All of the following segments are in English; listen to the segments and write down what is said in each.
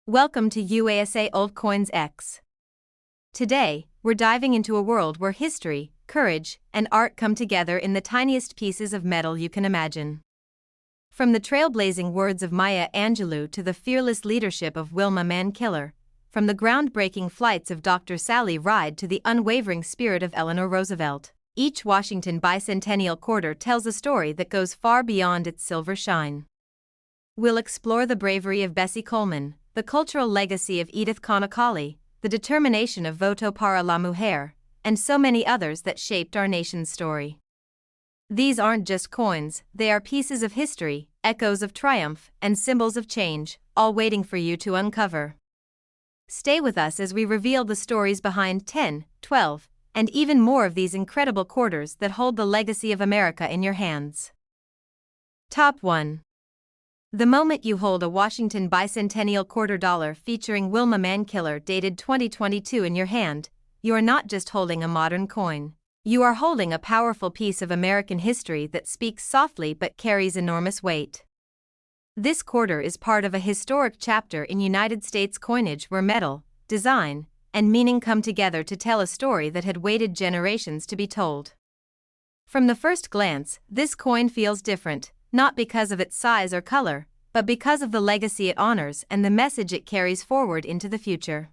Welcome to USA Old coinsX. Today, we're diving into a world where history, courage, and art come together in the tiniest pieces of metal you can imagine. From the trailblazing words of Maya Angelou to the fearless leadership of Wilma Mankiller, from the groundbreaking flights of Dr. Sally Ride to the unwavering spirit of Eleanor Roosevelt, each Washington bicentennial quarter tells a story that goes far beyond its silver shine. We'll explore the bravery of Bessie Coleman, the cultural legacy of Edith Connolly, the determination of Voto para la Mujer, and so many others that shaped our nation's story. These aren't just coins, they are pieces of history, echoes of triumph, and symbols of change, all waiting for you to uncover. Stay with us as we reveal the stories behind 10, 12, and even more of these incredible quarters that hold the legacy of America in your hands. Top 1. The moment you hold a Washington bicentennial quarter dollar featuring Wilma Mankiller dated 2022 in your hand, you are not just holding a modern coin. You are holding a powerful piece of American history that speaks softly but carries enormous weight. This quarter is part of a historic chapter in United States coinage where metal, design, and meaning come together to tell a story that had waited generations to be told. From the first glance, this coin feels different, not because of its size or color, but because of the legacy it honors and the message it carries forward into the future.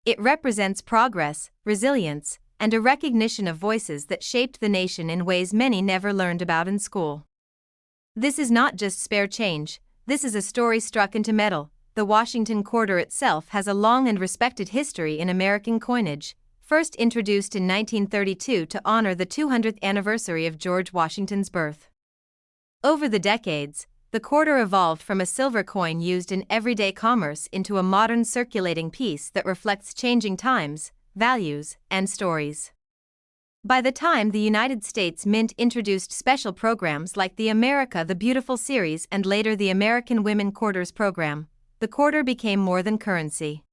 It represents progress, resilience, and a recognition of voices that shaped the nation in ways many never learned about in school. This is not just spare change, this is a story struck into metal. The Washington quarter itself has a long and respected history in American coinage, first introduced in 1932 to honor the 200th anniversary of George Washington's birth. Over the decades, the quarter evolved from a silver coin used in everyday commerce into a modern circulating piece that reflects changing times, values, and stories. By the time the United States Mint introduced special programs like the America the Beautiful series and later the American Women Quarters program, the quarter became more than currency.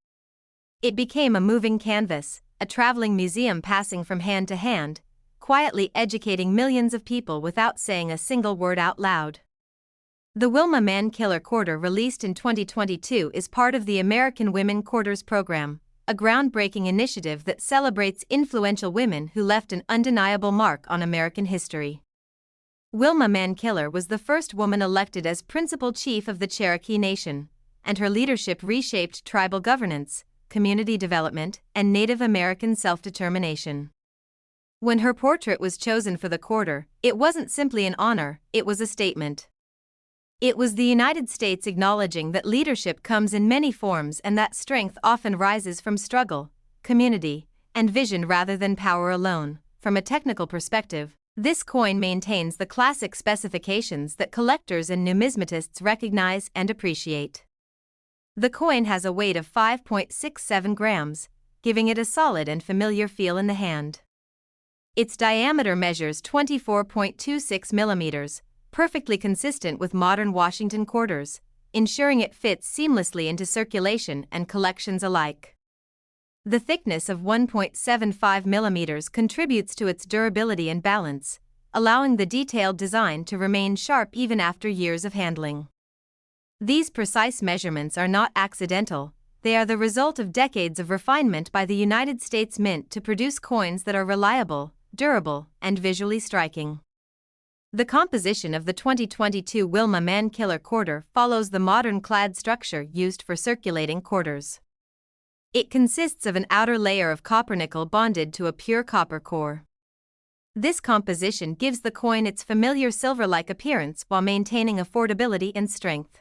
It became a moving canvas, a traveling museum passing from hand to hand, quietly educating millions of people without saying a single word out loud. The Wilma Mankiller quarter released in 2022 is part of the American Women Quarters program, a groundbreaking initiative that celebrates influential women who left an undeniable mark on American history. Wilma Mankiller was the first woman elected as principal chief of the Cherokee Nation, and her leadership reshaped tribal governance, community development, and Native American self-determination. When her portrait was chosen for the quarter, it wasn't simply an honor, it was a statement. It was the United States acknowledging that leadership comes in many forms and that strength often rises from struggle, community, and vision rather than power alone. From a technical perspective, this coin maintains the classic specifications that collectors and numismatists recognize and appreciate. The coin has a weight of 5.67 grams, giving it a solid and familiar feel in the hand. Its diameter measures 24.26 millimeters, perfectly consistent with modern Washington quarters, ensuring it fits seamlessly into circulation and collections alike. The thickness of 1.75 millimeters contributes to its durability and balance, allowing the detailed design to remain sharp even after years of handling. These precise measurements are not accidental, they are the result of decades of refinement by the United States Mint to produce coins that are reliable, durable, and visually striking. The composition of the 2022 Wilma Mankiller quarter follows the modern clad structure used for circulating quarters. It consists of an outer layer of copper nickel bonded to a pure copper core. This composition gives the coin its familiar silver-like appearance while maintaining affordability and strength.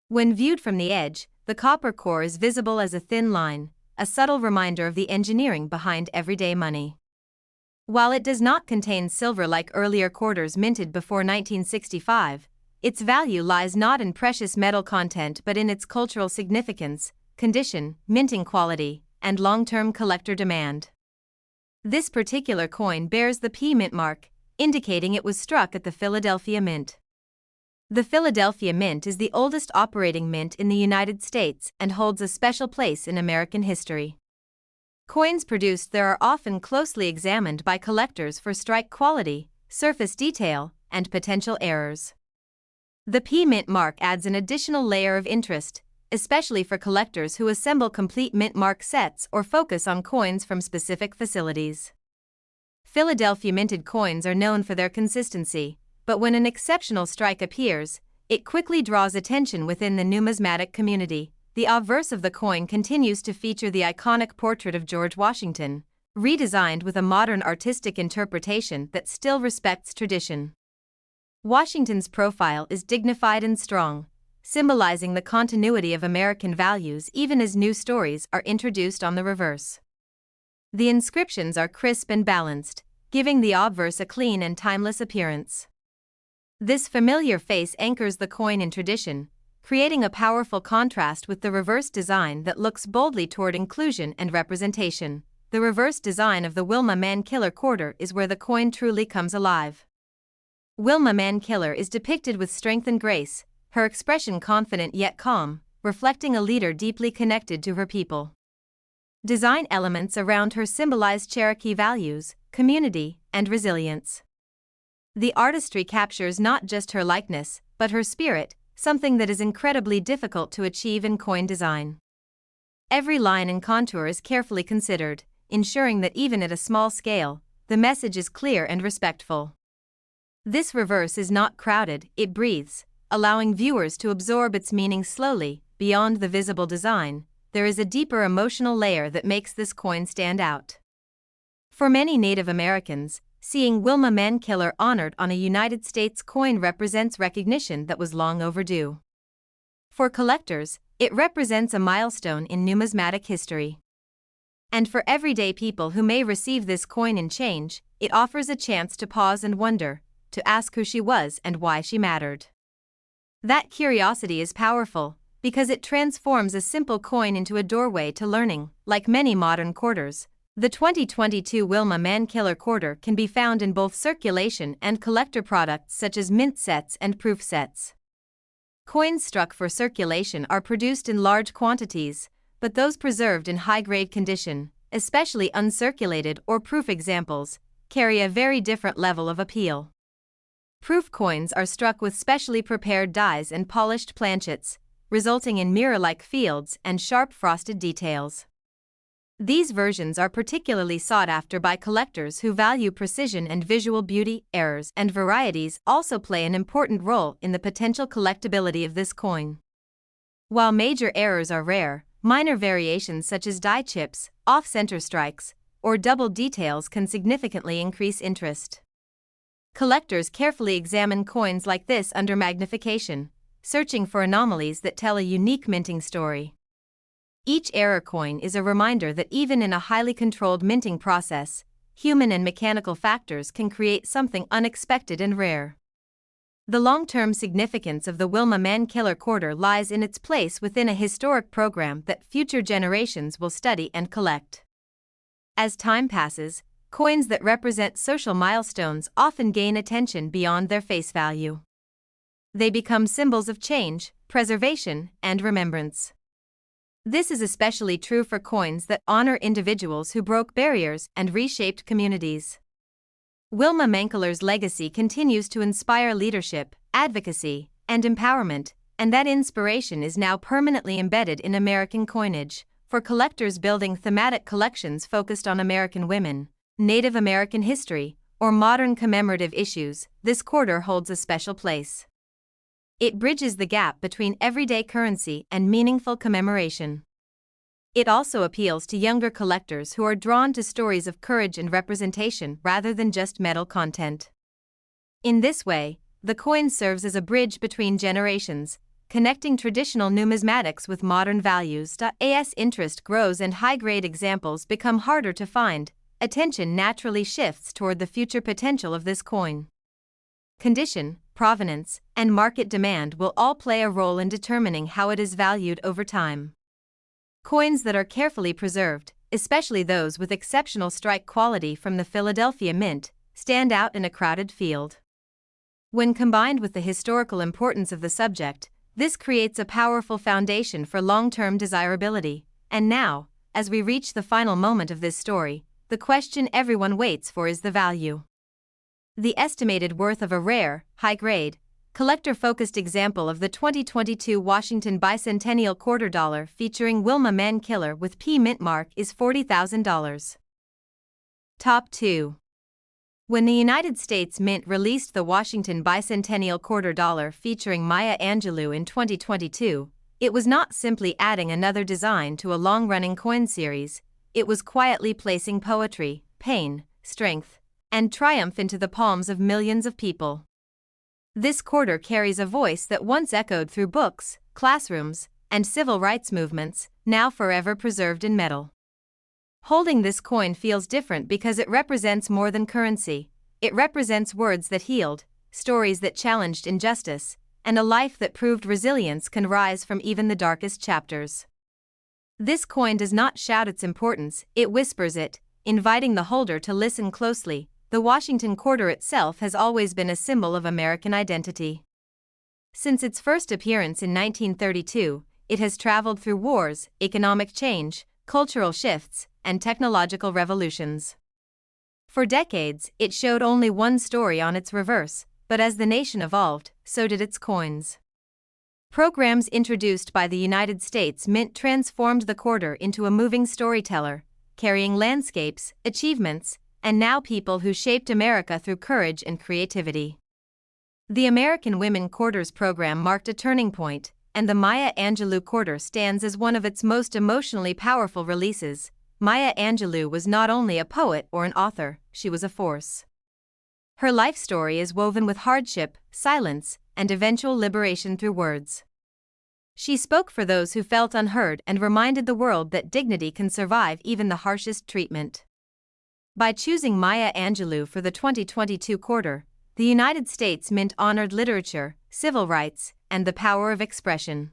When viewed from the edge, the copper core is visible as a thin line, a subtle reminder of the engineering behind everyday money. While it does not contain silver like earlier quarters minted before 1965, its value lies not in precious metal content but in its cultural significance, condition, minting quality, and long-term collector demand. This particular coin bears the P Mint mark, indicating it was struck at the Philadelphia Mint. The Philadelphia Mint is the oldest operating mint in the United States and holds a special place in American history. Coins produced there are often closely examined by collectors for strike quality, surface detail, and potential errors. The P Mint mark adds an additional layer of interest, especially for collectors who assemble complete mint mark sets or focus on coins from specific facilities. Philadelphia minted coins are known for their consistency, but when an exceptional strike appears, it quickly draws attention within the numismatic community. The obverse of the coin continues to feature the iconic portrait of George Washington, redesigned with a modern artistic interpretation that still respects tradition. Washington's profile is dignified and strong, symbolizing the continuity of American values even as new stories are introduced on the reverse. The inscriptions are crisp and balanced, giving the obverse a clean and timeless appearance. This familiar face anchors the coin in tradition, creating a powerful contrast with the reverse design that looks boldly toward inclusion and representation. The reverse design of the Wilma Mankiller quarter is where the coin truly comes alive. Wilma Mankiller is depicted with strength and grace, her expression confident yet calm, reflecting a leader deeply connected to her people. Design elements around her symbolize Cherokee values, community, and resilience. The artistry captures not just her likeness, but her spirit, something that is incredibly difficult to achieve in coin design. Every line and contour is carefully considered, ensuring that even at a small scale, the message is clear and respectful. This reverse is not crowded, it breathes, allowing viewers to absorb its meaning slowly. Beyond the visible design, there is a deeper emotional layer that makes this coin stand out. For many Native Americans, seeing Wilma Mankiller honored on a United States coin represents recognition that was long overdue. For collectors, it represents a milestone in numismatic history. And for everyday people who may receive this coin in change, it offers a chance to pause and wonder, to ask who she was and why she mattered. That curiosity is powerful, because it transforms a simple coin into a doorway to learning. Like many modern quarters, the 2022 Wilma Mankiller quarter can be found in both circulation and collector products such as mint sets and proof sets. Coins struck for circulation are produced in large quantities, but those preserved in high-grade condition, especially uncirculated or proof examples, carry a very different level of appeal. Proof coins are struck with specially prepared dies and polished planchets, resulting in mirror-like fields and sharp frosted details. These versions are particularly sought after by collectors who value precision and visual beauty. Errors and varieties also play an important role in the potential collectability of this coin. While major errors are rare, minor variations such as die chips, off-center strikes, or double details can significantly increase interest. Collectors carefully examine coins like this under magnification, searching for anomalies that tell a unique minting story. Each error coin is a reminder that even in a highly controlled minting process, human and mechanical factors can create something unexpected and rare. The long-term significance of the Wilma Mankiller quarter lies in its place within a historic program that future generations will study and collect. As time passes, coins that represent social milestones often gain attention beyond their face value. They become symbols of change, preservation, and remembrance. This is especially true for coins that honor individuals who broke barriers and reshaped communities. Wilma Mankiller's legacy continues to inspire leadership, advocacy, and empowerment, and that inspiration is now permanently embedded in American coinage. For collectors building thematic collections focused on American women, Native American history, or modern commemorative issues, this quarter holds a special place. It bridges the gap between everyday currency and meaningful commemoration. It also appeals to younger collectors who are drawn to stories of courage and representation rather than just metal content. In this way, the coin serves as a bridge between generations, connecting traditional numismatics with modern values. As interest grows and high-grade examples become harder to find, attention naturally shifts toward the future potential of this coin. Condition, provenance, and market demand will all play a role in determining how it is valued over time. Coins that are carefully preserved, especially those with exceptional strike quality from the Philadelphia Mint, stand out in a crowded field. When combined with the historical importance of the subject, this creates a powerful foundation for long-term desirability. And now, as we reach the final moment of this story, the question everyone waits for is the value. The estimated worth of a rare, high-grade, collector-focused example of the 2022 Washington Bicentennial Quarter Dollar featuring Wilma Man Killer with P mint mark is $40,000. Top 2. When the United States Mint released the Washington Bicentennial Quarter Dollar featuring Maya Angelou in 2022, it was not simply adding another design to a long-running coin series, it was quietly placing poetry, pain, strength, and triumph into the palms of millions of people. This quarter carries a voice that once echoed through books, classrooms, and civil rights movements, now forever preserved in metal. Holding this coin feels different because it represents more than currency. It represents words that healed, stories that challenged injustice, and a life that proved resilience can rise from even the darkest chapters. This coin does not shout its importance, it whispers it, inviting the holder to listen closely. The Washington quarter itself has always been a symbol of American identity. Since its first appearance in 1932, it has traveled through wars, economic change, cultural shifts, and technological revolutions. For decades, it showed only one story on its reverse, but as the nation evolved, so did its coins. Programs introduced by the United States Mint transformed the quarter into a moving storyteller, carrying landscapes, achievements, and now people who shaped America through courage and creativity. The American Women Quarters program marked a turning point, and the Maya Angelou quarter stands as one of its most emotionally powerful releases. Maya Angelou was not only a poet or an author, she was a force. Her life story is woven with hardship, silence, and eventual liberation through words. She spoke for those who felt unheard and reminded the world that dignity can survive even the harshest treatment. By choosing Maya Angelou for the 2022 quarter, the United States Mint honored literature, civil rights, and the power of expression.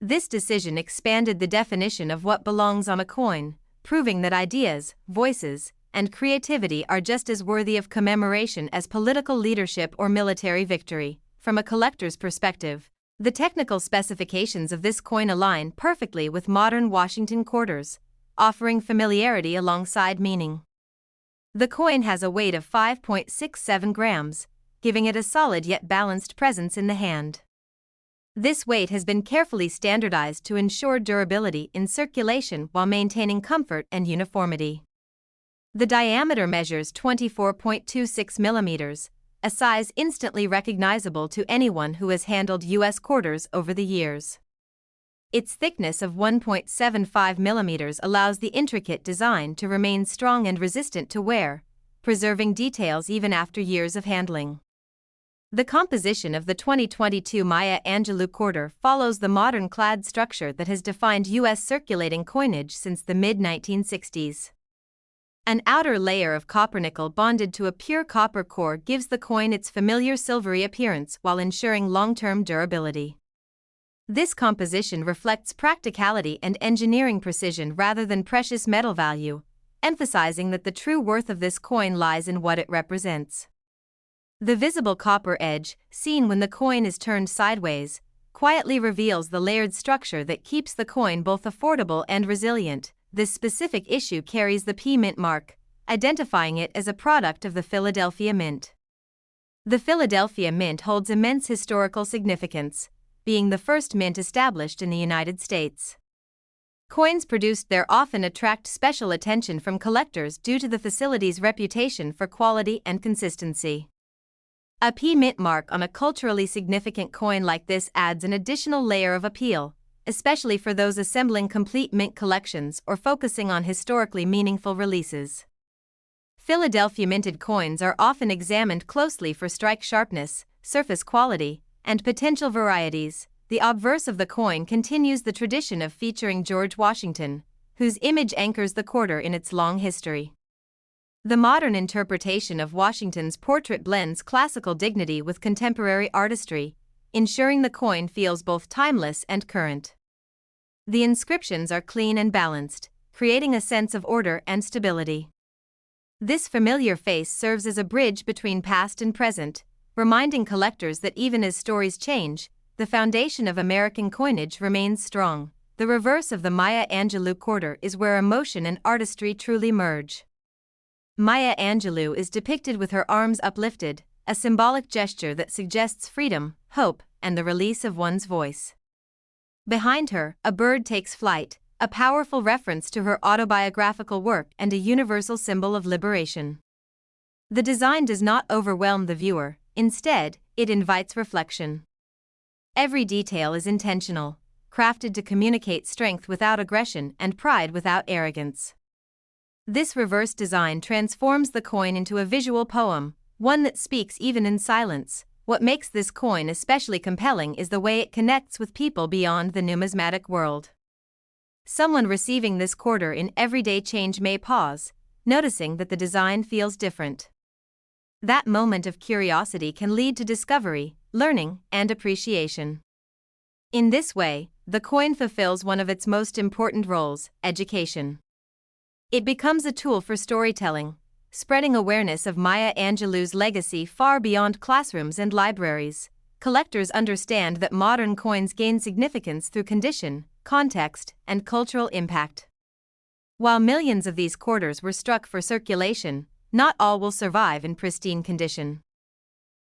This decision expanded the definition of what belongs on a coin, proving that ideas, voices, and creativity are just as worthy of commemoration as political leadership or military victory. From a collector's perspective, the technical specifications of this coin align perfectly with modern Washington quarters, offering familiarity alongside meaning. The coin has a weight of 5.67 grams, giving it a solid yet balanced presence in the hand. This weight has been carefully standardized to ensure durability in circulation while maintaining comfort and uniformity. The diameter measures 24.26 millimeters, a size instantly recognizable to anyone who has handled U.S. quarters over the years. Its thickness of 1.75 millimeters allows the intricate design to remain strong and resistant to wear, preserving details even after years of handling. The composition of the 2022 Maya Angelou quarter follows the modern clad structure that has defined U.S. circulating coinage since the mid-1960s. An outer layer of copper-nickel bonded to a pure copper core gives the coin its familiar silvery appearance while ensuring long-term durability. This composition reflects practicality and engineering precision rather than precious metal value, emphasizing that the true worth of this coin lies in what it represents. The visible copper edge, seen when the coin is turned sideways, quietly reveals the layered structure that keeps the coin both affordable and resilient. This specific issue carries the P mint mark, identifying it as a product of the Philadelphia Mint. The Philadelphia Mint holds immense historical significance, being the first mint established in the United States. Coins produced there often attract special attention from collectors due to the facility's reputation for quality and consistency. A P mint mark on a culturally significant coin like this adds an additional layer of appeal, especially for those assembling complete mint collections or focusing on historically meaningful releases. Philadelphia minted coins are often examined closely for strike sharpness, surface quality, and potential varieties. The obverse of the coin continues the tradition of featuring George Washington, whose image anchors the quarter in its long history. The modern interpretation of Washington's portrait blends classical dignity with contemporary artistry, ensuring the coin feels both timeless and current. The inscriptions are clean and balanced, creating a sense of order and stability. This familiar face serves as a bridge between past and present, reminding collectors that even as stories change, the foundation of American coinage remains strong. The reverse of the Maya Angelou quarter is where emotion and artistry truly merge. Maya Angelou is depicted with her arms uplifted, a symbolic gesture that suggests freedom, hope, and the release of one's voice. Behind her, a bird takes flight, a powerful reference to her autobiographical work and a universal symbol of liberation. The design does not overwhelm the viewer, instead, it invites reflection. Every detail is intentional, crafted to communicate strength without aggression and pride without arrogance. This reverse design transforms the coin into a visual poem, one that speaks even in silence. What makes this coin especially compelling is the way it connects with people beyond the numismatic world. Someone receiving this quarter in everyday change may pause, noticing that the design feels different. That moment of curiosity can lead to discovery, learning, and appreciation. In this way, the coin fulfills one of its most important roles, education. It becomes a tool for storytelling, spreading awareness of Maya Angelou's legacy far beyond classrooms and libraries. Collectors understand that modern coins gain significance through condition, context, and cultural impact. While millions of these quarters were struck for circulation, not all will survive in pristine condition.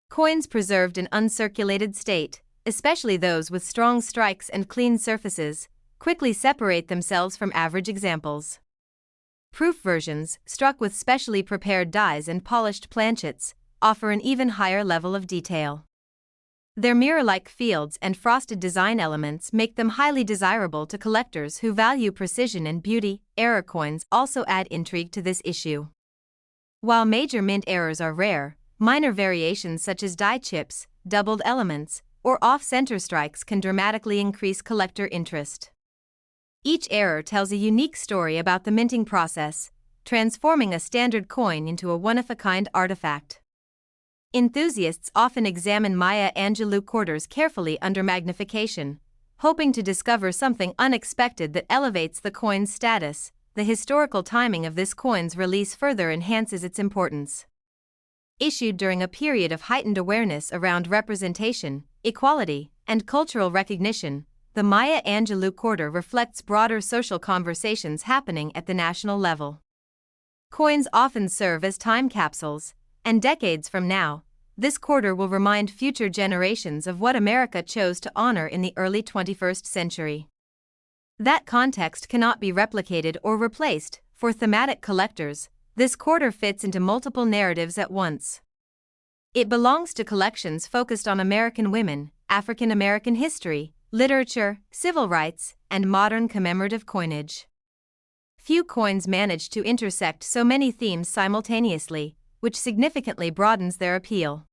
Coins preserved in uncirculated state, especially those with strong strikes and clean surfaces, quickly separate themselves from average examples. Proof versions, struck with specially prepared dies and polished planchets, offer an even higher level of detail. Their mirror-like fields and frosted design elements make them highly desirable to collectors who value precision and beauty. Error coins also add intrigue to this issue. While major mint errors are rare, minor variations such as die chips, doubled elements, or off-center strikes can dramatically increase collector interest. Each error tells a unique story about the minting process, transforming a standard coin into a one-of-a-kind artifact. Enthusiasts often examine Maya Angelou quarters carefully under magnification, hoping to discover something unexpected that elevates the coin's status. The historical timing of this coin's release further enhances its importance. Issued during a period of heightened awareness around representation, equality, and cultural recognition, the Maya Angelou quarter reflects broader social conversations happening at the national level. Coins often serve as time capsules, and decades from now, this quarter will remind future generations of what America chose to honor in the early 21st century. That context cannot be replicated or replaced. For thematic collectors, this quarter fits into multiple narratives at once. It belongs to collections focused on American women, African American history, literature, civil rights, and modern commemorative coinage. Few coins manage to intersect so many themes simultaneously, which significantly broadens their appeal.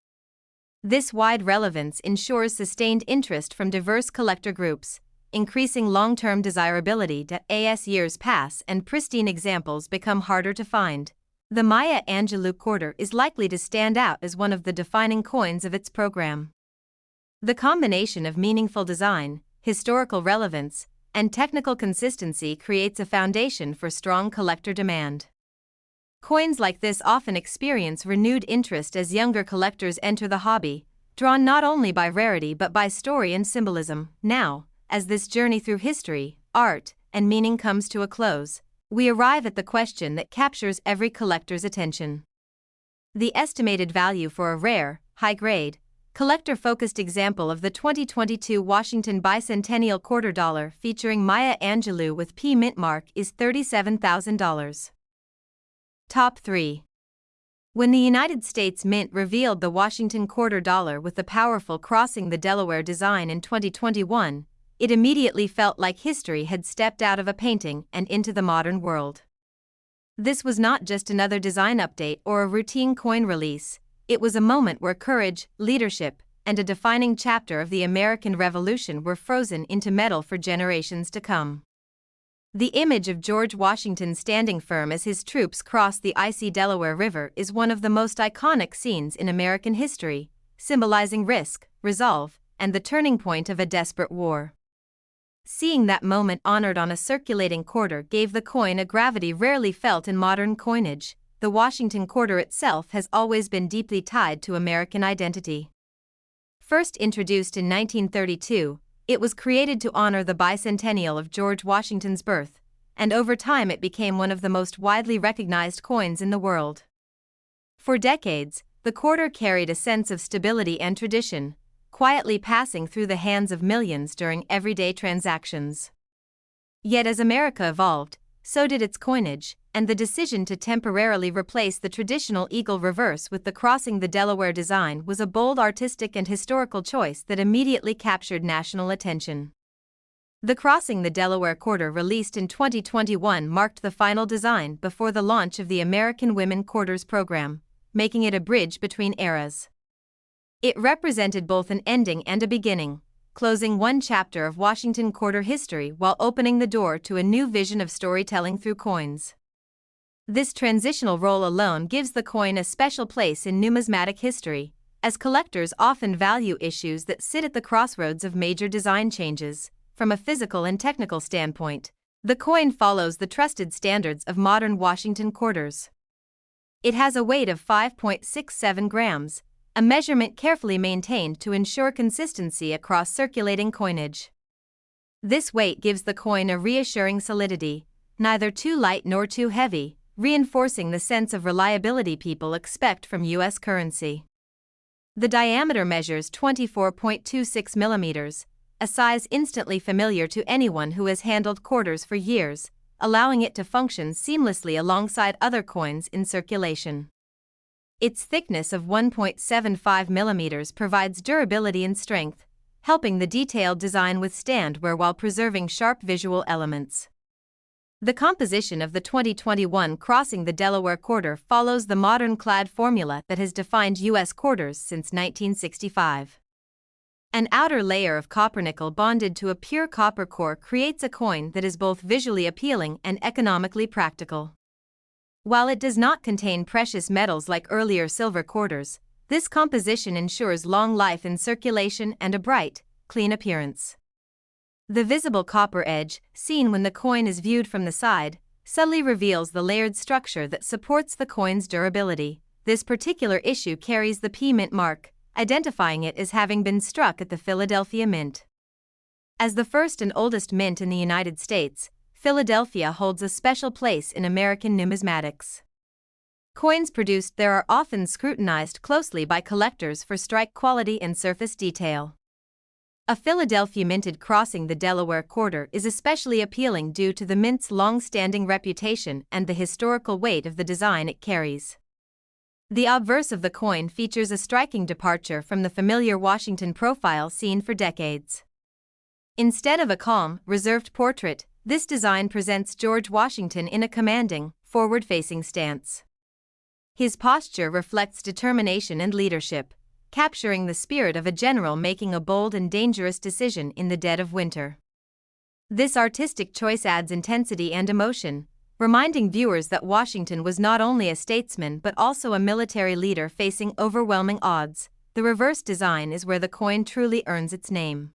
This wide relevance ensures sustained interest from diverse collector groups, increasing long-term desirability. As years pass and pristine examples become harder to find, the Maya Angelou quarter is likely to stand out as one of the defining coins of its program. The combination of meaningful design, historical relevance, and technical consistency creates a foundation for strong collector demand. Coins like this often experience renewed interest as younger collectors enter the hobby, drawn not only by rarity but by story and symbolism. Now, as this journey through history, art, and meaning comes to a close, we arrive at the question that captures every collector's attention. The estimated value for a rare, high-grade, collector-focused example of the 2022 Washington Bicentennial Quarter Dollar featuring Maya Angelou with P mint mark is $37,000. Top 3. When the United States Mint revealed the Washington Quarter Dollar with the powerful Crossing the Delaware design in 2021, it immediately felt like history had stepped out of a painting and into the modern world. This was not just another design update or a routine coin release. It was a moment where courage, leadership, and a defining chapter of the American Revolution were frozen into metal for generations to come. The image of George Washington standing firm as his troops crossed the icy Delaware River is one of the most iconic scenes in American history, symbolizing risk, resolve, and the turning point of a desperate war. Seeing that moment honored on a circulating quarter gave the coin a gravity rarely felt in modern coinage. The Washington quarter itself has always been deeply tied to American identity. First introduced in 1932, it was created to honor the bicentennial of George Washington's birth, and over time it became one of the most widely recognized coins in the world. For decades, the quarter carried a sense of stability and tradition, quietly passing through the hands of millions during everyday transactions. Yet as America evolved, so did its coinage, and the decision to temporarily replace the traditional eagle reverse with the crossing the Delaware design was a bold artistic and historical choice that immediately captured national attention. The Crossing the Delaware quarter, released in 2021, marked the final design before the launch of the American Women Quarters program, making it a bridge between eras. It represented both an ending and a beginning, closing one chapter of Washington quarter history while opening the door to a new vision of storytelling through coins. This transitional role alone gives the coin a special place in numismatic history, as collectors often value issues that sit at the crossroads of major design changes. From a physical and technical standpoint, the coin follows the trusted standards of modern Washington quarters. It has a weight of 5.67 grams, a measurement carefully maintained to ensure consistency across circulating coinage. This weight gives the coin a reassuring solidity, neither too light nor too heavy, reinforcing the sense of reliability people expect from U.S. currency. The diameter measures 24.26 millimeters, a size instantly familiar to anyone who has handled quarters for years, allowing it to function seamlessly alongside other coins in circulation. Its thickness of 1.75 millimeters provides durability and strength, helping the detailed design withstand wear while preserving sharp visual elements. The composition of the 2021 Crossing the Delaware quarter follows the modern clad formula that has defined U.S. quarters since 1965. An outer layer of copper nickel bonded to a pure copper core creates a coin that is both visually appealing and economically practical. While it does not contain precious metals like earlier silver quarters, this composition ensures long life in circulation and a bright, clean appearance. The visible copper edge, seen when the coin is viewed from the side, subtly reveals the layered structure that supports the coin's durability. This particular issue carries the P Mint mark, identifying it as having been struck at the Philadelphia Mint. As the first and oldest mint in the United States, Philadelphia holds a special place in American numismatics. Coins produced there are often scrutinized closely by collectors for strike quality and surface detail. A Philadelphia minted Crossing the Delaware quarter is especially appealing due to the mint's long-standing reputation and the historical weight of the design it carries. The obverse of the coin features a striking departure from the familiar Washington profile seen for decades. Instead of a calm, reserved portrait, this design presents George Washington in a commanding, forward-facing stance. His posture reflects determination and leadership, capturing the spirit of a general making a bold and dangerous decision in the dead of winter. This artistic choice adds intensity and emotion, reminding viewers that Washington was not only a statesman but also a military leader facing overwhelming odds. The reverse design is where the coin truly earns its name.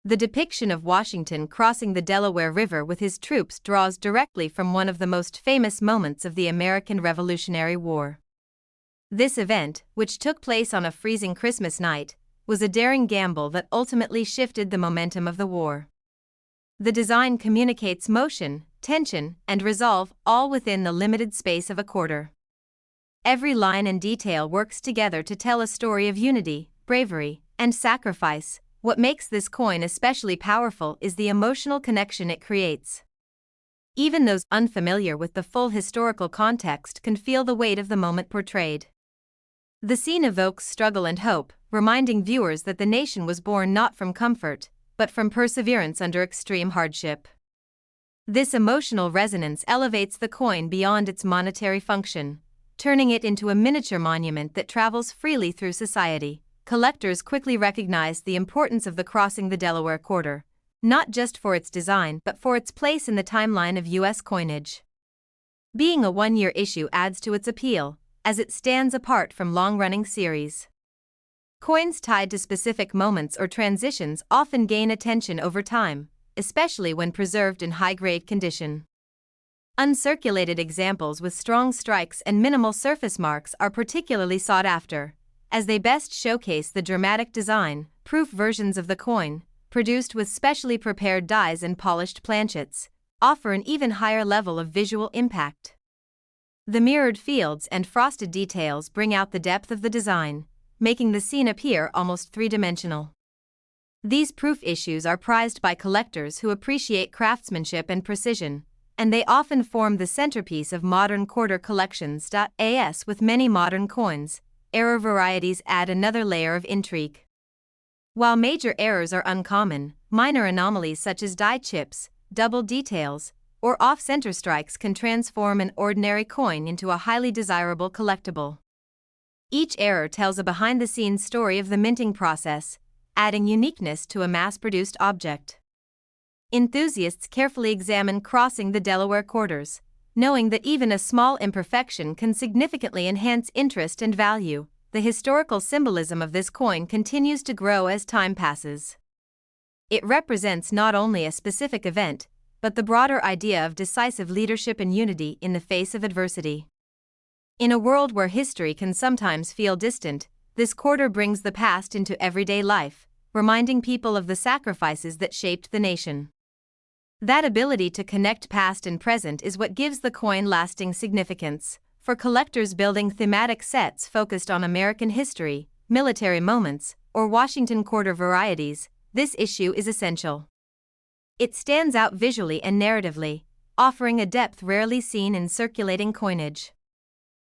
The depiction of Washington crossing the Delaware River with his troops draws directly from one of the most famous moments of the American Revolutionary War. This event, which took place on a freezing Christmas night, was a daring gamble that ultimately shifted the momentum of the war. The design communicates motion, tension, and resolve, all within the limited space of a quarter. Every line and detail works together to tell a story of unity, bravery, and sacrifice. What makes this coin especially powerful is the emotional connection it creates. Even those unfamiliar with the full historical context can feel the weight of the moment portrayed. The scene evokes struggle and hope, reminding viewers that the nation was born not from comfort, but from perseverance under extreme hardship. This emotional resonance elevates the coin beyond its monetary function, turning it into a miniature monument that travels freely through society. Collectors quickly recognized the importance of the Crossing the Delaware quarter, not just for its design but for its place in the timeline of U.S. coinage. Being a one-year issue adds to its appeal, as it stands apart from long-running series. Coins tied to specific moments or transitions often gain attention over time, especially when preserved in high-grade condition. Uncirculated examples with strong strikes and minimal surface marks are particularly sought after, as they best showcase the dramatic design-proof versions of the coin, produced with specially prepared dies and polished planchets, offer an even higher level of visual impact. The mirrored fields and frosted details bring out the depth of the design, making the scene appear almost three-dimensional. These proof issues are prized by collectors who appreciate craftsmanship and precision, and they often form the centerpiece of modern quarter collections. As with many modern coins, error varieties add another layer of intrigue. While major errors are uncommon, minor anomalies such as die chips, double details, or off-center strikes can transform an ordinary coin into a highly desirable collectible. Each error tells a behind-the-scenes story of the minting process, adding uniqueness to a mass-produced object. Enthusiasts carefully examine crossing the Delaware quarters, knowing that even a small imperfection can significantly enhance interest and value. The historical symbolism of this coin continues to grow as time passes. It represents not only a specific event, but the broader idea of decisive leadership and unity in the face of adversity. In a world where history can sometimes feel distant, this quarter brings the past into everyday life, reminding people of the sacrifices that shaped the nation. That ability to connect past and present is what gives the coin lasting significance. For collectors building thematic sets focused on American history, military moments, or Washington quarter varieties, this issue is essential. It stands out visually and narratively, offering a depth rarely seen in circulating coinage.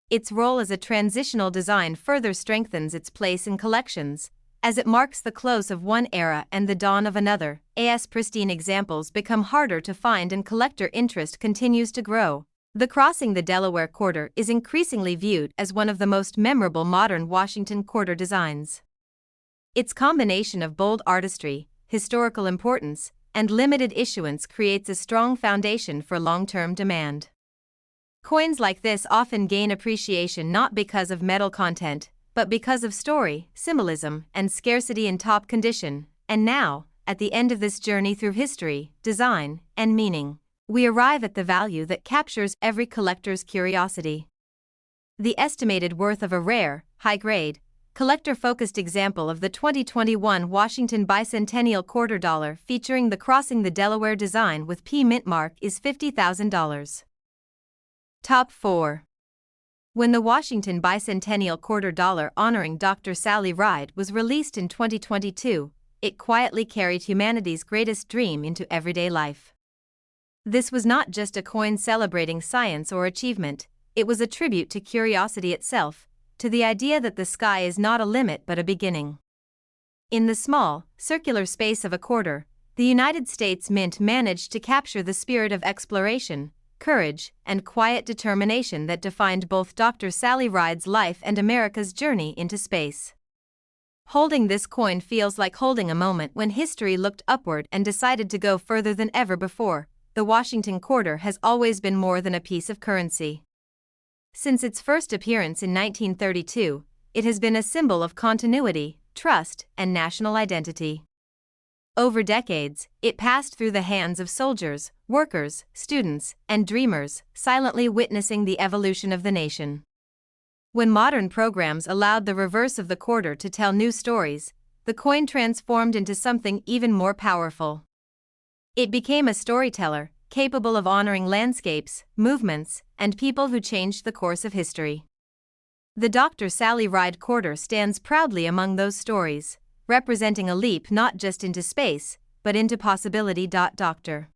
Its role as a transitional design further strengthens its place in collections, as it marks the close of one era and the dawn of another. As pristine examples become harder to find and collector interest continues to grow, the Crossing the Delaware quarter is increasingly viewed as one of the most memorable modern Washington quarter designs. Its combination of bold artistry, historical importance, and limited issuance creates a strong foundation for long-term demand. Coins like this often gain appreciation not because of metal content, but because of story, symbolism, and scarcity in top condition. And now, at the end of this journey through history, design, and meaning, we arrive at the value that captures every collector's curiosity. The estimated worth of a rare, high-grade, collector-focused example of the 2021 Washington Bicentennial Quarter Dollar featuring the Crossing the Delaware design with P mint mark is $50,000. Top 4. When the Washington Bicentennial Quarter Dollar honoring Dr. Sally Ride was released in 2022, it quietly carried humanity's greatest dream into everyday life. This was not just a coin celebrating science or achievement, it was a tribute to curiosity itself, to the idea that the sky is not a limit but a beginning. In the small, circular space of a quarter, the United States Mint managed to capture the spirit of exploration, courage, and quiet determination that defined both Dr. Sally Ride's life and America's journey into space. Holding this coin feels like holding a moment when history looked upward and decided to go further than ever before. The Washington quarter has always been more than a piece of currency. Since its first appearance in 1932, it has been a symbol of continuity, trust, and national identity. Over decades, it passed through the hands of soldiers, workers, students, and dreamers, silently witnessing the evolution of the nation. When modern programs allowed the reverse of the quarter to tell new stories, the coin transformed into something even more powerful. It became a storyteller, capable of honoring landscapes, movements, and people who changed the course of history. The Dr. Sally Ride quarter stands proudly among those stories, representing a leap not just into space, but into possibility. Dr.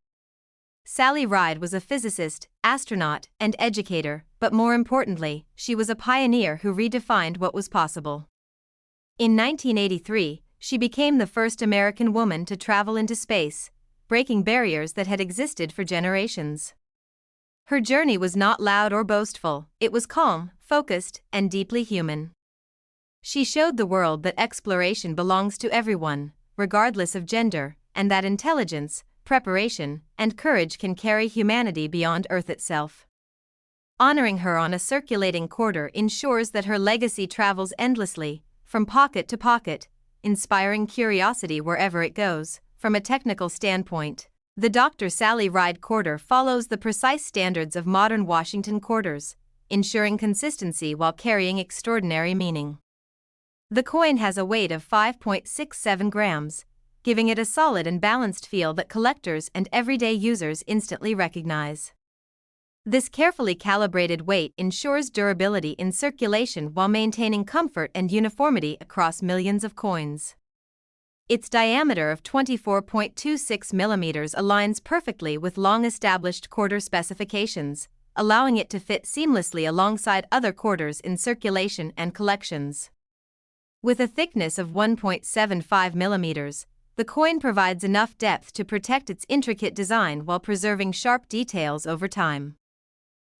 Sally Ride was a physicist, astronaut, and educator, but more importantly, she was a pioneer who redefined what was possible. In 1983, she became the first American woman to travel into space, breaking barriers that had existed for generations. Her journey was not loud or boastful, it was calm, focused, and deeply human. She showed the world that exploration belongs to everyone, regardless of gender, and that intelligence, preparation, and courage can carry humanity beyond Earth itself. Honoring her on a circulating quarter ensures that her legacy travels endlessly, from pocket to pocket, inspiring curiosity wherever it goes. From a technical standpoint, the Dr. Sally Ride quarter follows the precise standards of modern Washington quarters, ensuring consistency while carrying extraordinary meaning. The coin has a weight of 5.67 grams, giving it a solid and balanced feel that collectors and everyday users instantly recognize. This carefully calibrated weight ensures durability in circulation while maintaining comfort and uniformity across millions of coins. Its diameter of 24.26 millimeters aligns perfectly with long-established quarter specifications, allowing it to fit seamlessly alongside other quarters in circulation and collections. With a thickness of 1.75 millimeters, the coin provides enough depth to protect its intricate design while preserving sharp details over time.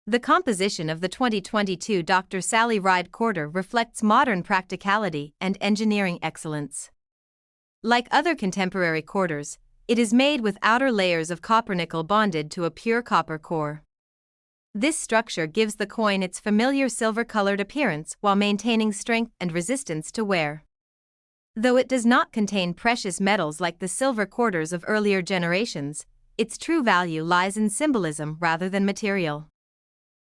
The composition of the 2022 Dr. Sally Ride quarter reflects modern practicality and engineering excellence. Like other contemporary quarters, it is made with outer layers of copper nickel bonded to a pure copper core. This structure gives the coin its familiar silver-colored appearance while maintaining strength and resistance to wear. Though it does not contain precious metals like the silver quarters of earlier generations, its true value lies in symbolism rather than material.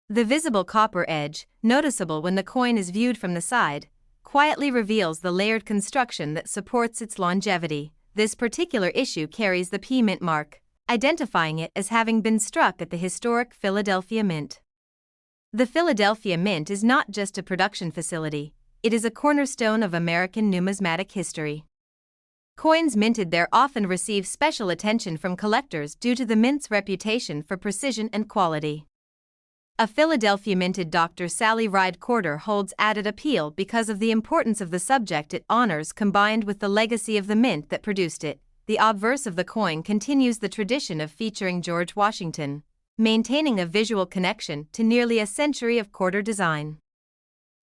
The visible copper edge, noticeable when the coin is viewed from the side, quietly reveals the layered construction that supports its longevity. This particular issue carries the P Mint mark, identifying it as having been struck at the historic Philadelphia Mint. The Philadelphia Mint is not just a production facility, it is a cornerstone of American numismatic history. Coins minted there often receive special attention from collectors due to the mint's reputation for precision and quality. A Philadelphia minted Dr. Sally Ride quarter holds added appeal because of the importance of the subject it honors combined with the legacy of the mint that produced it. The obverse of the coin continues the tradition of featuring George Washington, maintaining a visual connection to nearly a century of quarter design.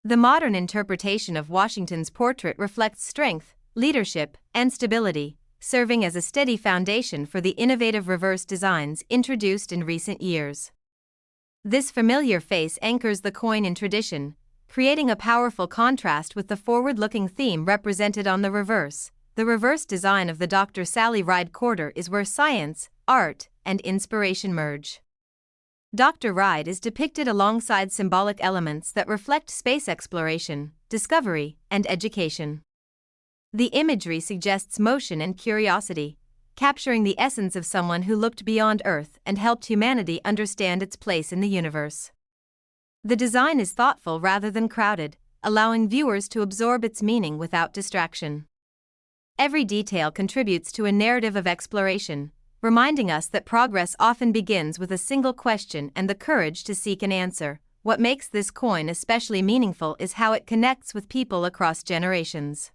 The modern interpretation of Washington's portrait reflects strength, leadership, and stability, serving as a steady foundation for the innovative reverse designs introduced in recent years. This familiar face anchors the coin in tradition, creating a powerful contrast with the forward-looking theme represented on the reverse. The reverse design of the Dr. Sally Ride quarter is where science, art, and inspiration merge. Dr. Ride is depicted alongside symbolic elements that reflect space exploration, discovery, and education. The imagery suggests motion and curiosity, capturing the essence of someone who looked beyond Earth and helped humanity understand its place in the universe. The design is thoughtful rather than crowded, allowing viewers to absorb its meaning without distraction. Every detail contributes to a narrative of exploration, reminding us that progress often begins with a single question and the courage to seek an answer. What makes this coin especially meaningful is how it connects with people across generations.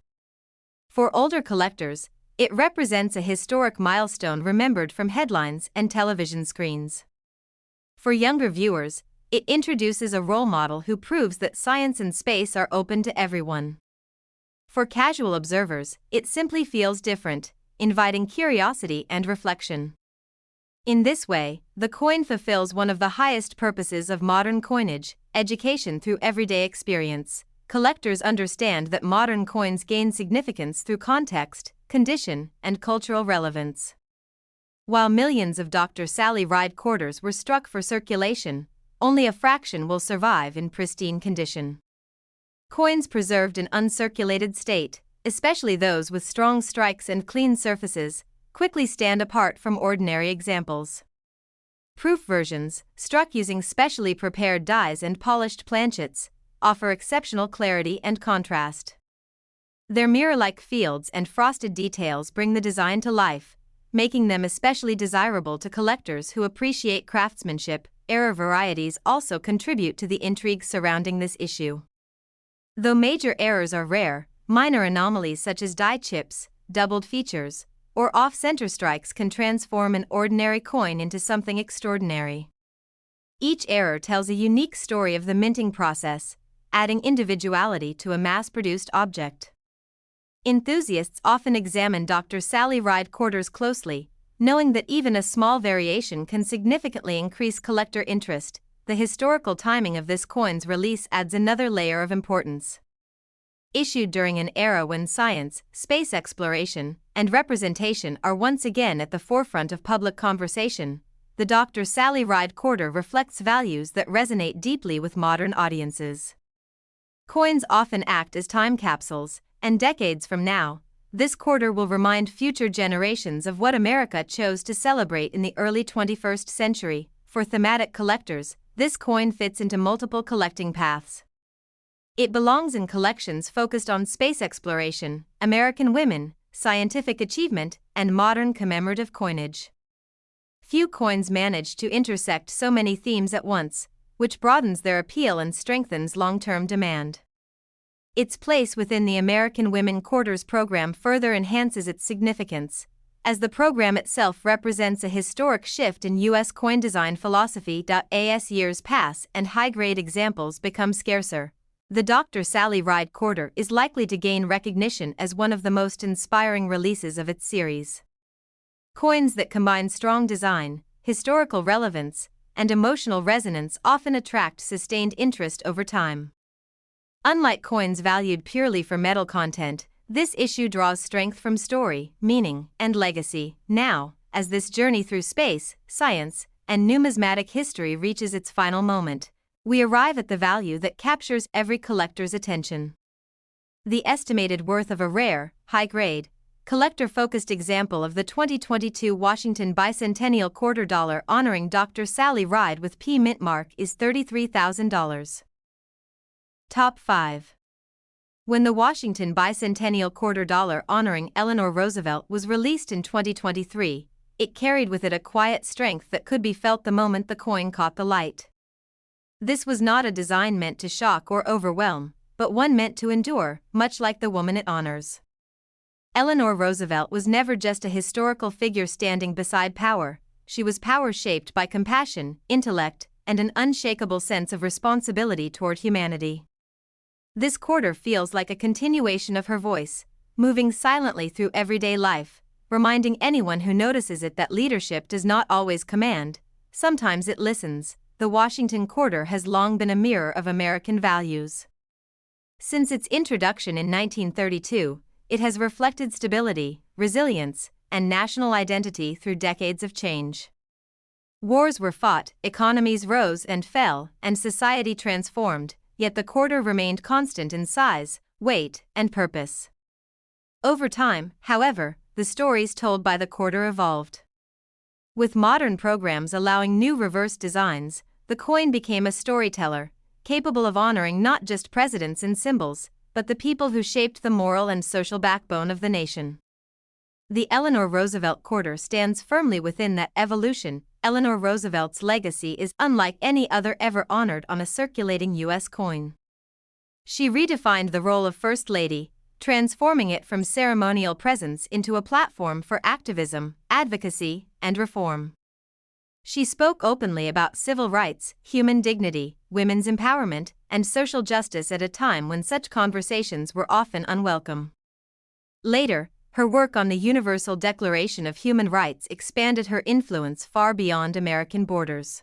For older collectors, it represents a historic milestone remembered from headlines and television screens. For younger viewers, it introduces a role model who proves that science and space are open to everyone. For casual observers, it simply feels different, inviting curiosity and reflection. In this way, the coin fulfills one of the highest purposes of modern coinage, education through everyday experience. Collectors understand that modern coins gain significance through context, condition, and cultural relevance. While millions of Dr. Sally Ride quarters were struck for circulation, only a fraction will survive in pristine condition. Coins preserved in uncirculated state, especially those with strong strikes and clean surfaces, quickly stand apart from ordinary examples. Proof versions, struck using specially prepared dies and polished planchets, offer exceptional clarity and contrast. Their mirror-like fields and frosted details bring the design to life, making them especially desirable to collectors who appreciate craftsmanship. Error varieties also contribute to the intrigue surrounding this issue. Though major errors are rare, minor anomalies such as die chips, doubled features, or off-center strikes can transform an ordinary coin into something extraordinary. Each error tells a unique story of the minting process, adding individuality to a mass-produced object. Enthusiasts often examine Dr. Sally Ride quarters closely, knowing that even a small variation can significantly increase collector interest. The historical timing of this coin's release adds another layer of importance. Issued during an era when science, space exploration, and representation are once again at the forefront of public conversation, the Dr. Sally Ride quarter reflects values that resonate deeply with modern audiences. Coins often act as time capsules, and decades from now, this quarter will remind future generations of what America chose to celebrate in the early 21st century. For thematic collectors, this coin fits into multiple collecting paths. It belongs in collections focused on space exploration, American women, scientific achievement, and modern commemorative coinage. Few coins manage to intersect so many themes at once, which broadens their appeal and strengthens long-term demand. Its place within the American Women Quarters program further enhances its significance, as the program itself represents a historic shift in U.S. coin design philosophy. As years pass and high-grade examples become scarcer, the Dr. Sally Ride quarter is likely to gain recognition as one of the most inspiring releases of its series. Coins that combine strong design, historical relevance, and emotional resonance often attract sustained interest over time. Unlike coins valued purely for metal content, this issue draws strength from story, meaning, and legacy. Now, as this journey through space, science, and numismatic history reaches its final moment, we arrive at the value that captures every collector's attention. The estimated worth of a rare, high-grade, collector-focused example of the 2022 Washington Bicentennial Quarter Dollar honoring Dr. Sally Ride with P mint mark is $33,000. Top 5. When the Washington Bicentennial Quarter Dollar honoring Eleanor Roosevelt was released in 2023, it carried with it a quiet strength that could be felt the moment the coin caught the light. This was not a design meant to shock or overwhelm, but one meant to endure, much like the woman it honors. Eleanor Roosevelt was never just a historical figure standing beside power. She was power shaped by compassion, intellect, and an unshakable sense of responsibility toward humanity. This quarter feels like a continuation of her voice, moving silently through everyday life, reminding anyone who notices it that leadership does not always command, sometimes it listens. The Washington Quarter has long been a mirror of American values. Since its introduction in 1932, it has reflected stability, resilience, and national identity through decades of change. Wars were fought, economies rose and fell, and society transformed, yet the quarter remained constant in size, weight, and purpose. Over time, however, the stories told by the quarter evolved. With modern programs allowing new reverse designs, the coin became a storyteller, capable of honoring not just presidents and symbols, but the people who shaped the moral and social backbone of the nation. The Eleanor Roosevelt quarter stands firmly within that evolution. Eleanor Roosevelt's legacy is unlike any other ever honored on a circulating U.S. coin. She redefined the role of First Lady, transforming it from ceremonial presence into a platform for activism, advocacy, and reform. She spoke openly about civil rights, human dignity, women's empowerment, and social justice at a time when such conversations were often unwelcome. Later, her work on the Universal Declaration of Human Rights expanded her influence far beyond American borders.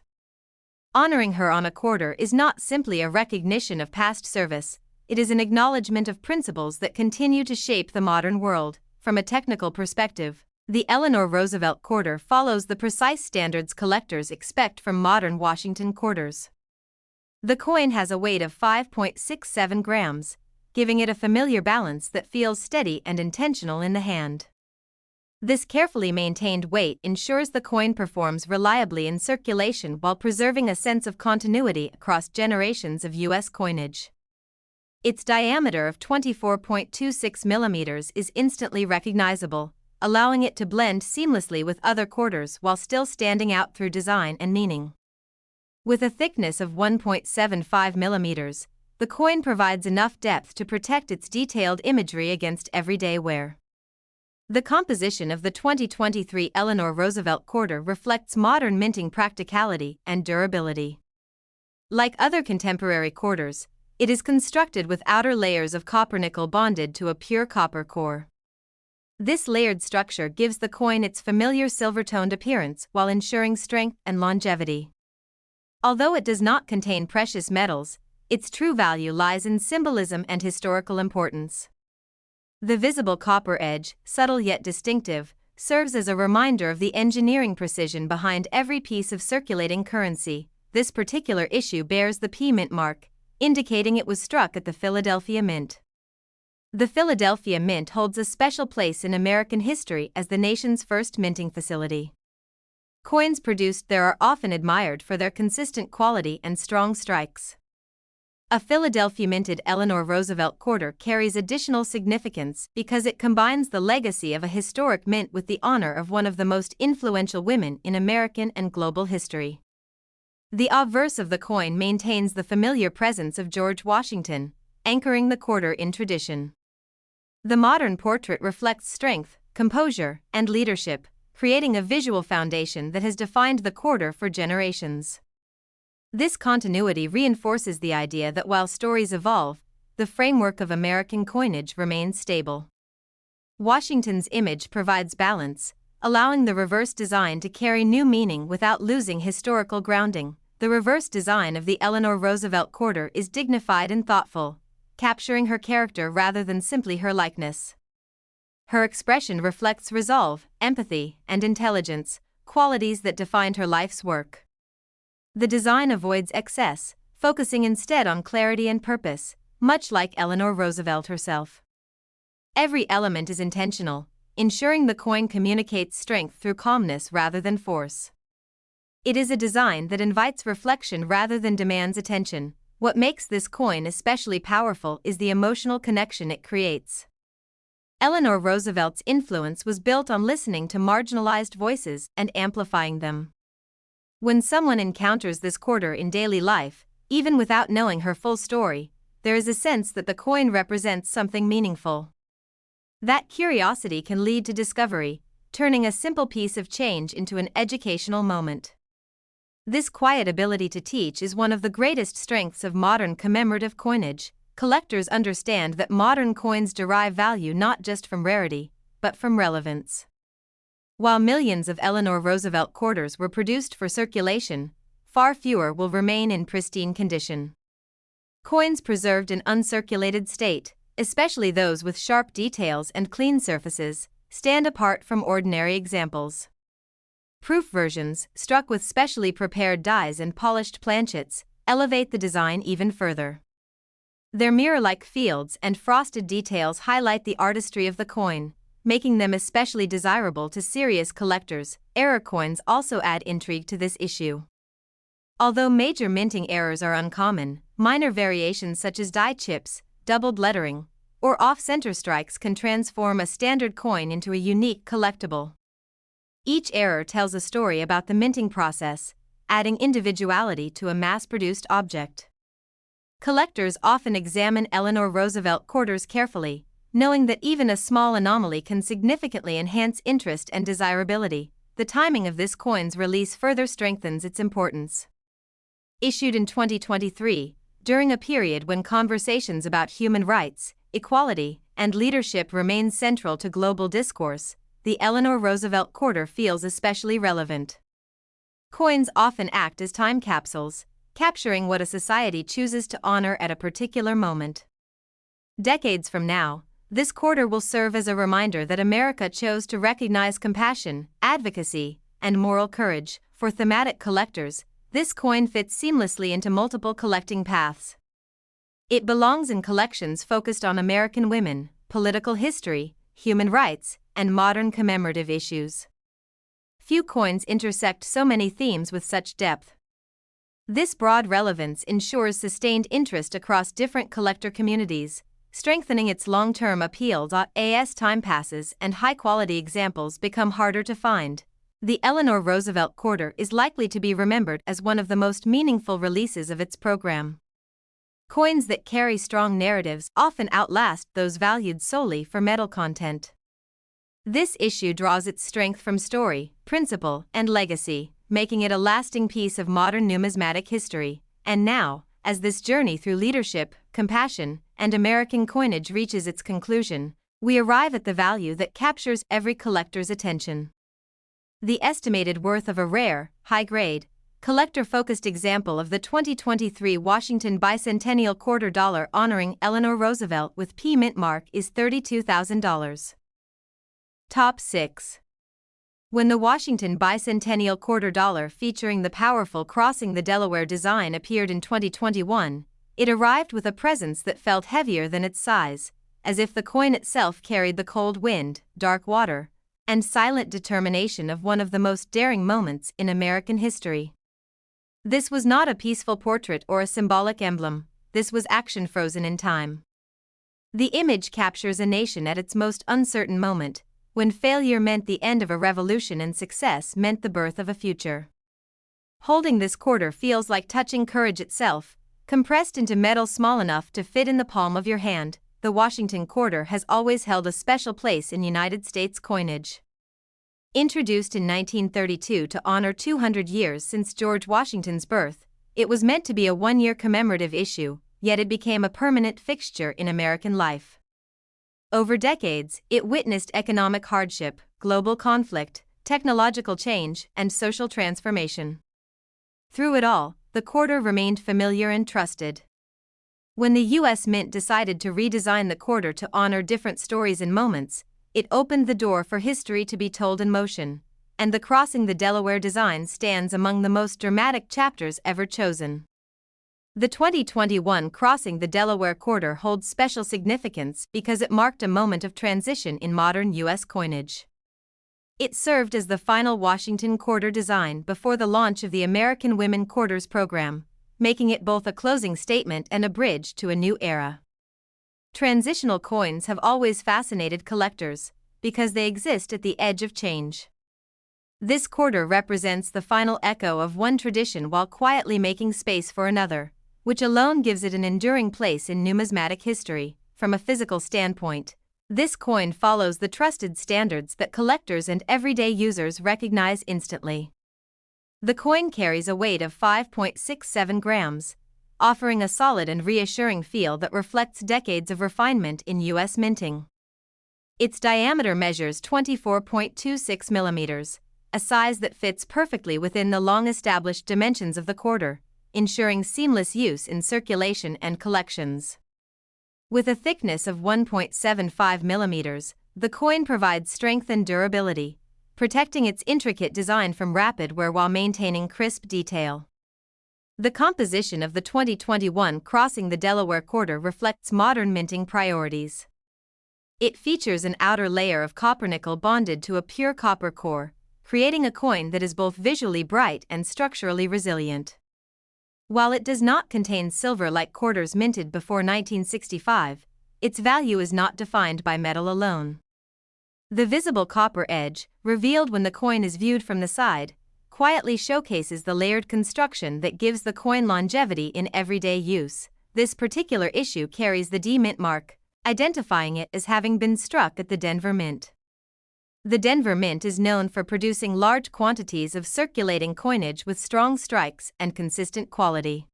Honoring her on a quarter is not simply a recognition of past service, it is an acknowledgement of principles that continue to shape the modern world. From a technical perspective, the Eleanor Roosevelt quarter follows the precise standards collectors expect from modern Washington quarters. The coin has a weight of 5.67 grams, giving it a familiar balance that feels steady and intentional in the hand. This carefully maintained weight ensures the coin performs reliably in circulation while preserving a sense of continuity across generations of U.S. coinage. Its diameter of 24.26 millimeters is instantly recognizable, allowing it to blend seamlessly with other quarters while still standing out through design and meaning. With a thickness of 1.75 millimeters, the coin provides enough depth to protect its detailed imagery against everyday wear. The composition of the 2023 Eleanor Roosevelt quarter reflects modern minting practicality and durability. Like other contemporary quarters, it is constructed with outer layers of copper nickel bonded to a pure copper core. This layered structure gives the coin its familiar silver-toned appearance while ensuring strength and longevity. Although it does not contain precious metals, its true value lies in symbolism and historical importance. The visible copper edge, subtle yet distinctive, serves as a reminder of the engineering precision behind every piece of circulating currency. This particular issue bears the P mint mark, indicating it was struck at the Philadelphia Mint. The Philadelphia Mint holds a special place in American history as the nation's first minting facility. Coins produced there are often admired for their consistent quality and strong strikes. A Philadelphia minted Eleanor Roosevelt quarter carries additional significance because it combines the legacy of a historic mint with the honor of one of the most influential women in American and global history. The obverse of the coin maintains the familiar presence of George Washington, anchoring the quarter in tradition. The modern portrait reflects strength, composure, and leadership, creating a visual foundation that has defined the quarter for generations. This continuity reinforces the idea that while stories evolve, the framework of American coinage remains stable. Washington's image provides balance, allowing the reverse design to carry new meaning without losing historical grounding. The reverse design of the Eleanor Roosevelt quarter is dignified and thoughtful, capturing her character rather than simply her likeness. Her expression reflects resolve, empathy, and intelligence, qualities that defined her life's work. The design avoids excess, focusing instead on clarity and purpose, much like Eleanor Roosevelt herself. Every element is intentional, ensuring the coin communicates strength through calmness rather than force. It is a design that invites reflection rather than demands attention. What makes this coin especially powerful is the emotional connection it creates. Eleanor Roosevelt's influence was built on listening to marginalized voices and amplifying them. When someone encounters this quarter in daily life, even without knowing her full story, there is a sense that the coin represents something meaningful. That curiosity can lead to discovery, turning a simple piece of change into an educational moment. This quiet ability to teach is one of the greatest strengths of modern commemorative coinage. Collectors understand that modern coins derive value not just from rarity, but from relevance. While millions of Eleanor Roosevelt quarters were produced for circulation, far fewer will remain in pristine condition. Coins preserved in uncirculated state, especially those with sharp details and clean surfaces, stand apart from ordinary examples. Proof versions, struck with specially prepared dies and polished planchets, elevate the design even further. Their mirror-like fields and frosted details highlight the artistry of the coin, making them especially desirable to serious collectors. Error coins also add intrigue to this issue. Although major minting errors are uncommon, minor variations such as die chips, doubled lettering, or off-center strikes can transform a standard coin into a unique collectible. Each error tells a story about the minting process, adding individuality to a mass-produced object. Collectors often examine Eleanor Roosevelt quarters carefully, knowing that even a small anomaly can significantly enhance interest and desirability. The timing of this coin's release further strengthens its importance. Issued in 2023, during a period when conversations about human rights, equality, and leadership remain central to global discourse, the Eleanor Roosevelt quarter feels especially relevant. Coins often act as time capsules, capturing what a society chooses to honor at a particular moment. Decades from now, this quarter will serve as a reminder that America chose to recognize compassion, advocacy, and moral courage. For thematic collectors, this coin fits seamlessly into multiple collecting paths. It belongs in collections focused on American women, political history, human rights, and modern commemorative issues. Few coins intersect so many themes with such depth. This broad relevance ensures sustained interest across different collector communities, strengthening its long-term appeal. As time passes and high-quality examples become harder to find, the Eleanor Roosevelt quarter is likely to be remembered as one of the most meaningful releases of its program. Coins that carry strong narratives often outlast those valued solely for metal content. This issue draws its strength from story, principle, and legacy, making it a lasting piece of modern numismatic history. And now, as this journey through leadership, compassion, and American coinage reaches its conclusion, we arrive at the value that captures every collector's attention. The estimated worth of a rare, high-grade, collector-focused example of the 2023 Washington Bicentennial Quarter Dollar honoring Eleanor Roosevelt with P mint mark is $32,000. Top 6. When the Washington Bicentennial Quarter Dollar featuring the powerful Crossing the Delaware design appeared in 2021, it arrived with a presence that felt heavier than its size, as if the coin itself carried the cold wind, dark water, and silent determination of one of the most daring moments in American history. This was not a peaceful portrait or a symbolic emblem, this was action frozen in time. The image captures a nation at its most uncertain moment, when failure meant the end of a revolution and success meant the birth of a future. Holding this quarter feels like touching courage itself, compressed into metal small enough to fit in the palm of your hand. The Washington quarter has always held a special place in United States coinage. Introduced in 1932 to honor 200 years since George Washington's birth, it was meant to be a one-year commemorative issue, yet it became a permanent fixture in American life. Over decades, it witnessed economic hardship, global conflict, technological change, and social transformation. Through it all, the quarter remained familiar and trusted. When the U.S. Mint decided to redesign the quarter to honor different stories and moments, it opened the door for history to be told in motion, and the Crossing the Delaware design stands among the most dramatic chapters ever chosen. The 2021 Crossing the Delaware quarter holds special significance because it marked a moment of transition in modern U.S. coinage. It served as the final Washington quarter design before the launch of the American Women Quarters program, making it both a closing statement and a bridge to a new era. Transitional coins have always fascinated collectors because they exist at the edge of change. This quarter represents the final echo of one tradition while quietly making space for another, which alone gives it an enduring place in numismatic history. From a physical standpoint, this coin follows the trusted standards that collectors and everyday users recognize instantly. The coin carries a weight of 5.67 grams, offering a solid and reassuring feel that reflects decades of refinement in U.S. minting. Its diameter measures 24.26 millimeters, a size that fits perfectly within the long-established dimensions of the quarter, ensuring seamless use in circulation and collections. With a thickness of 1.75 millimeters, the coin provides strength and durability, protecting its intricate design from rapid wear while maintaining crisp detail. The composition of the 2021 Crossing the Delaware quarter reflects modern minting priorities. It features an outer layer of copper nickel bonded to a pure copper core, creating a coin that is both visually bright and structurally resilient. While it does not contain silver like quarters minted before 1965, its value is not defined by metal alone. The visible copper edge, revealed when the coin is viewed from the side, quietly showcases the layered construction that gives the coin longevity in everyday use. This particular issue carries the D Mint mark, identifying it as having been struck at the Denver Mint. The Denver Mint is known for producing large quantities of circulating coinage with strong strikes and consistent quality.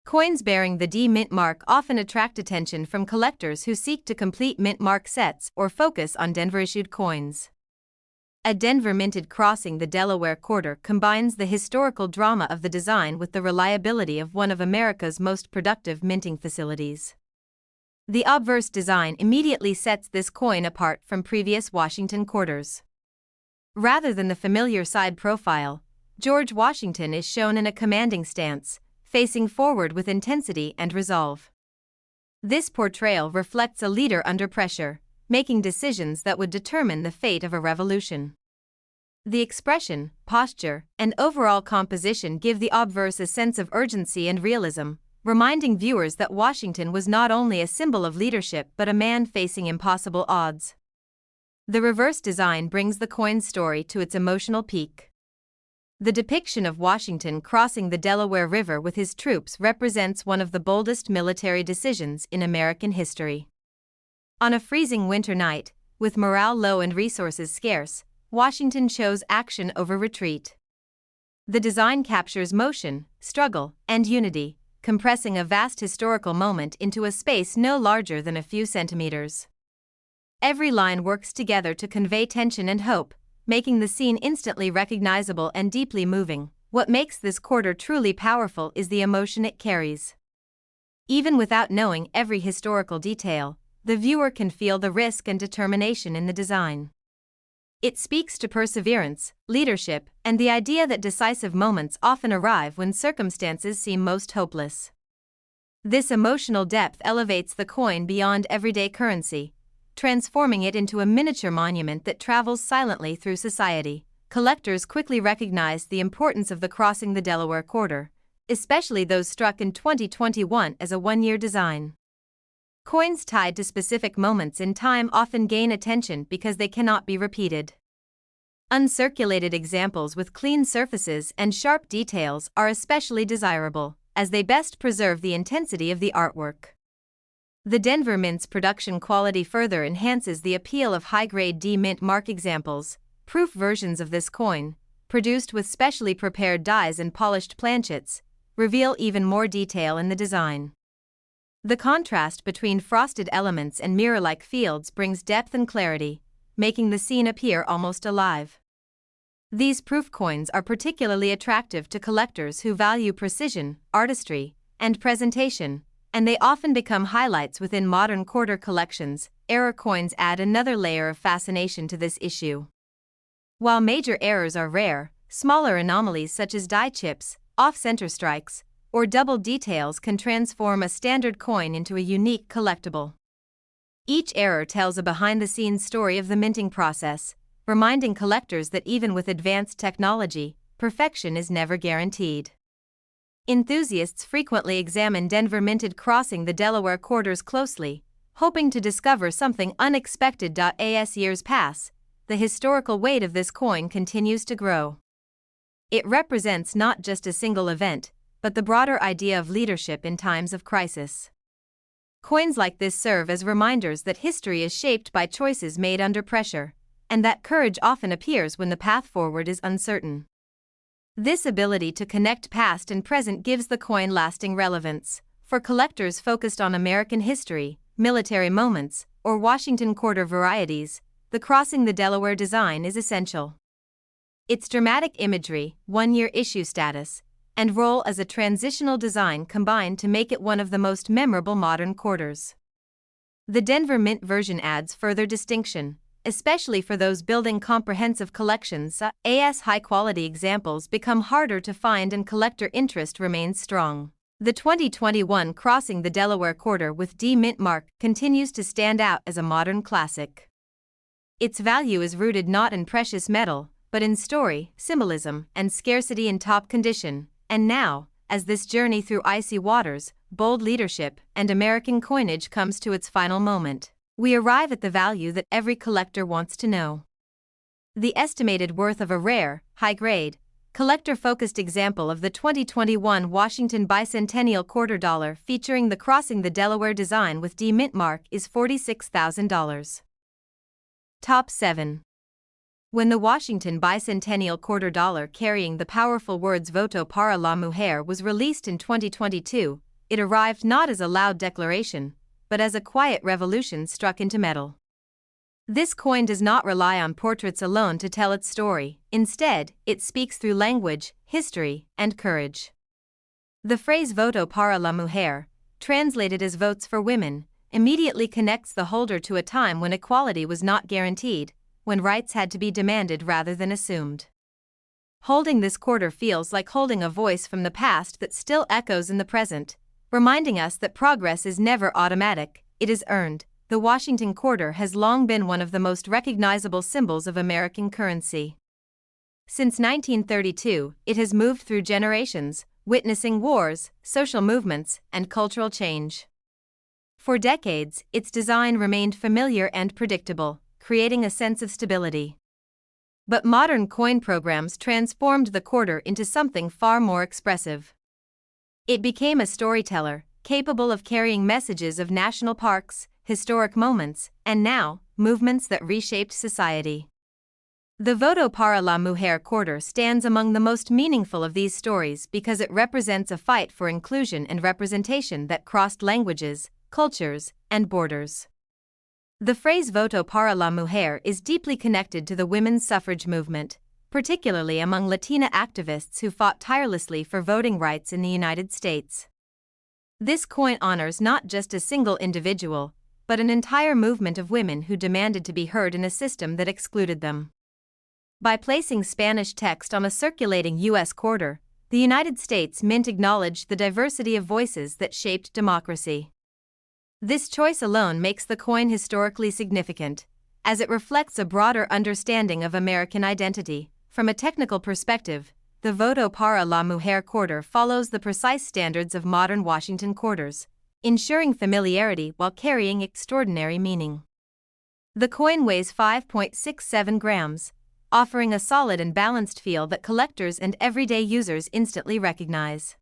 Coins bearing the D Mint mark often attract attention from collectors who seek to complete Mint mark sets or focus on Denver-issued coins. A Denver-minted Crossing the Delaware quarter combines the historical drama of the design with the reliability of one of America's most productive minting facilities. The obverse design immediately sets this coin apart from previous Washington quarters. Rather than the familiar side profile, George Washington is shown in a commanding stance, facing forward with intensity and resolve. This portrayal reflects a leader under pressure, making decisions that would determine the fate of a revolution. The expression, posture, and overall composition give the obverse a sense of urgency and realism, reminding viewers that Washington was not only a symbol of leadership but a man facing impossible odds. The reverse design brings the coin's story to its emotional peak. The depiction of Washington crossing the Delaware River with his troops represents one of the boldest military decisions in American history. On a freezing winter night, with morale low and resources scarce, Washington chose action over retreat. The design captures motion, struggle, and unity, compressing a vast historical moment into a space no larger than a few centimeters. Every line works together to convey tension and hope, making the scene instantly recognizable and deeply moving. What makes this quarter truly powerful is the emotion it carries. Even without knowing every historical detail, the viewer can feel the risk and determination in the design. It speaks to perseverance, leadership, and the idea that decisive moments often arrive when circumstances seem most hopeless. This emotional depth elevates the coin beyond everyday currency, transforming it into a miniature monument that travels silently through society. Collectors quickly recognized the importance of the Crossing the Delaware quarter, especially those struck in 2021 as a one-year design. Coins tied to specific moments in time often gain attention because they cannot be repeated. Uncirculated examples with clean surfaces and sharp details are especially desirable, as they best preserve the intensity of the artwork. The Denver Mint's production quality further enhances the appeal of high-grade D Mint mark examples, proof versions of this coin, produced with specially prepared dies and polished planchets, reveal even more detail in the design. The contrast between frosted elements and mirror-like fields brings depth and clarity, making the scene appear almost alive. These proof coins are particularly attractive to collectors who value precision, artistry, and presentation, and they often become highlights within modern quarter collections. Error coins add another layer of fascination to this issue. While major errors are rare, smaller anomalies such as die chips, off-center strikes, or double details can transform a standard coin into a unique collectible. Each error tells a behind-the-scenes story of the minting process, reminding collectors that even with advanced technology, perfection is never guaranteed. Enthusiasts frequently examine Denver minted Crossing the Delaware quarters closely, hoping to discover something unexpected. As years pass, the historical weight of this coin continues to grow. It represents not just a single event, but the broader idea of leadership in times of crisis. Coins like this serve as reminders that history is shaped by choices made under pressure, and that courage often appears when the path forward is uncertain. This ability to connect past and present gives the coin lasting relevance. For collectors focused on American history, military moments, or Washington quarter varieties, the Crossing the Delaware design is essential. Its dramatic imagery, one-year issue status, and role as a transitional design combine to make it one of the most memorable modern quarters. The Denver Mint version adds further distinction, especially for those building comprehensive collections. As high-quality examples become harder to find and collector interest remains strong. The 2021 Crossing the Delaware quarter with D Mint mark continues to stand out as a modern classic. Its value is rooted not in precious metal, but in story, symbolism, and scarcity in top condition. And now, as this journey through icy waters, bold leadership, and American coinage comes to its final moment, we arrive at the value that every collector wants to know. The estimated worth of a rare, high-grade, collector-focused example of the 2021 Washington Bicentennial Quarter Dollar featuring the Crossing the Delaware design with D Mint mark is $46,000. Top 7. When the Washington Bicentennial Quarter Dollar carrying the powerful words Voto para la Mujer was released in 2022, it arrived not as a loud declaration, but as a quiet revolution struck into metal. This coin does not rely on portraits alone to tell its story. Instead, it speaks through language, history, and courage. The phrase Voto para la Mujer, translated as votes for women, immediately connects the holder to a time when equality was not guaranteed, when rights had to be demanded rather than assumed. Holding this quarter feels like holding a voice from the past that still echoes in the present, reminding us that progress is never automatic, it is earned. The Washington quarter has long been one of the most recognizable symbols of American currency. Since 1932, it has moved through generations, witnessing wars, social movements, and cultural change. For decades, its design remained familiar and predictable, creating a sense of stability. But modern coin programs transformed the quarter into something far more expressive. It became a storyteller, capable of carrying messages of national parks, historic moments, and now, movements that reshaped society. The Voto para la Mujer quarter stands among the most meaningful of these stories because it represents a fight for inclusion and representation that crossed languages, cultures, and borders. The phrase Voto para la Mujer is deeply connected to the women's suffrage movement, particularly among Latina activists who fought tirelessly for voting rights in the United States. This coin honors not just a single individual, but an entire movement of women who demanded to be heard in a system that excluded them. By placing Spanish text on a circulating U.S. quarter, the United States Mint acknowledged the diversity of voices that shaped democracy. This choice alone makes the coin historically significant, as it reflects a broader understanding of American identity. From a technical perspective, the voto para la mujer quarter follows the precise standards of modern Washington quarters, ensuring familiarity while carrying extraordinary meaning. The coin weighs 5.67 grams, offering a solid and balanced feel that collectors and everyday users instantly recognize.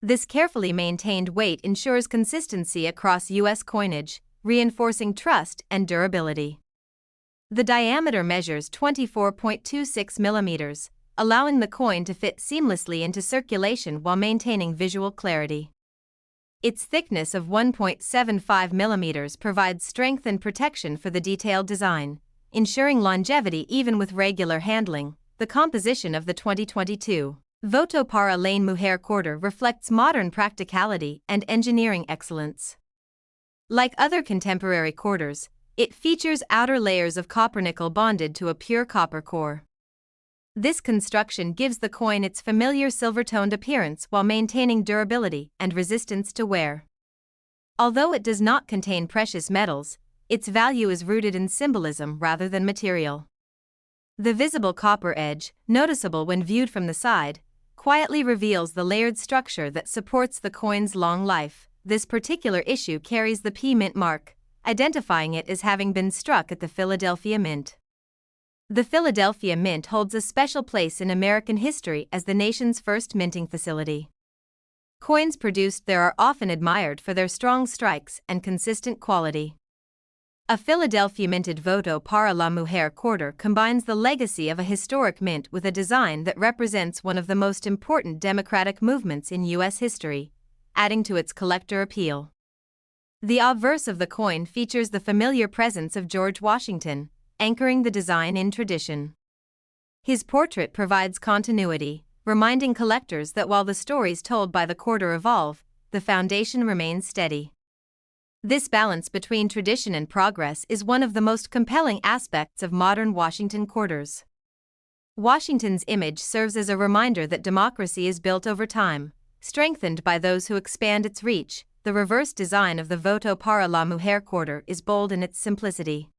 This carefully maintained weight ensures consistency across U.S. coinage, reinforcing trust and durability. The diameter measures 24.26 millimeters, allowing the coin to fit seamlessly into circulation while maintaining visual clarity. Its thickness of 1.75 millimeters provides strength and protection for the detailed design, ensuring longevity even with regular handling. The composition of the 2022 Voto para la mujer quarter reflects modern practicality and engineering excellence. Like other contemporary quarters, it features outer layers of copper nickel bonded to a pure copper core. This construction gives the coin its familiar silver-toned appearance while maintaining durability and resistance to wear. Although it does not contain precious metals, its value is rooted in symbolism rather than material. The visible copper edge, noticeable when viewed from the side, quietly reveals the layered structure that supports the coin's long life. This particular issue carries the P Mint mark, identifying it as having been struck at the Philadelphia Mint. The Philadelphia Mint holds a special place in American history as the nation's first minting facility. Coins produced there are often admired for their strong strikes and consistent quality. A Philadelphia minted voto para la mujer quarter combines the legacy of a historic mint with a design that represents one of the most important democratic movements in U.S. history, adding to its collector appeal. The obverse of the coin features the familiar presence of George Washington, anchoring the design in tradition. His portrait provides continuity, reminding collectors that while the stories told by the quarter evolve, the foundation remains steady. This balance between tradition and progress is one of the most compelling aspects of modern Washington quarters. Washington's image serves as a reminder that democracy is built over time, strengthened by those who expand its reach. The reverse design of the voto para la mujer quarter is bold in its simplicity.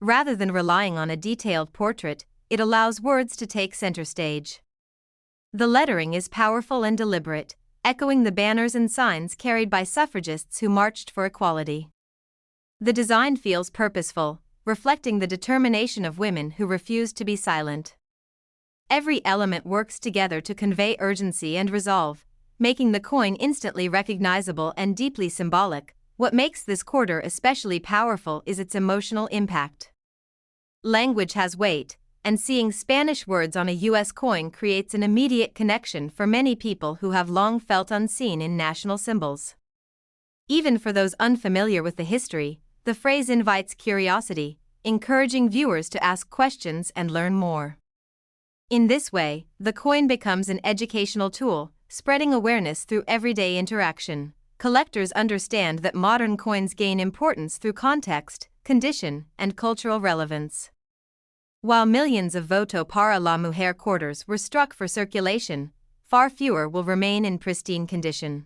Rather than relying on a detailed portrait, it allows words to take center stage. The lettering is powerful and deliberate, echoing the banners and signs carried by suffragists who marched for equality. The design feels purposeful, reflecting the determination of women who refused to be silent. Every element works together to convey urgency and resolve, making the coin instantly recognizable and deeply symbolic. What makes this quarter especially powerful is its emotional impact. Language has weight, and seeing Spanish words on a U.S. coin creates an immediate connection for many people who have long felt unseen in national symbols. Even for those unfamiliar with the history, the phrase invites curiosity, encouraging viewers to ask questions and learn more. In this way, the coin becomes an educational tool, spreading awareness through everyday interaction. Collectors understand that modern coins gain importance through context, condition, and cultural relevance. While millions of voto para la mujer quarters were struck for circulation, far fewer will remain in pristine condition.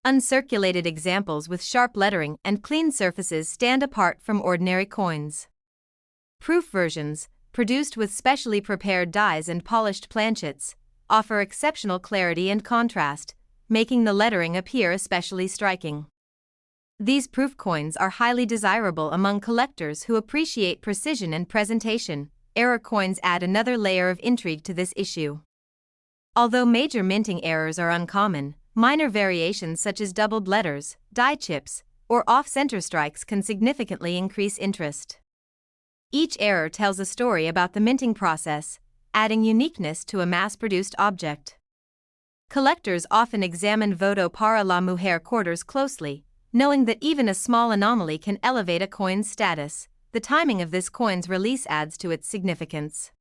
Uncirculated examples with sharp lettering and clean surfaces stand apart from ordinary coins. Proof versions, produced with specially prepared dies and polished planchets, offer exceptional clarity and contrast, making the lettering appear especially striking. These proof coins are highly desirable among collectors who appreciate precision and presentation. Error coins add another layer of intrigue to this issue. Although major minting errors are uncommon, minor variations such as doubled letters, die chips, or off-center strikes can significantly increase interest. Each error tells a story about the minting process, adding uniqueness to a mass-produced object. Collectors often examine voto para la mujer quarters closely, knowing that even a small anomaly can elevate a coin's status. The timing of this coin's release adds to its significance.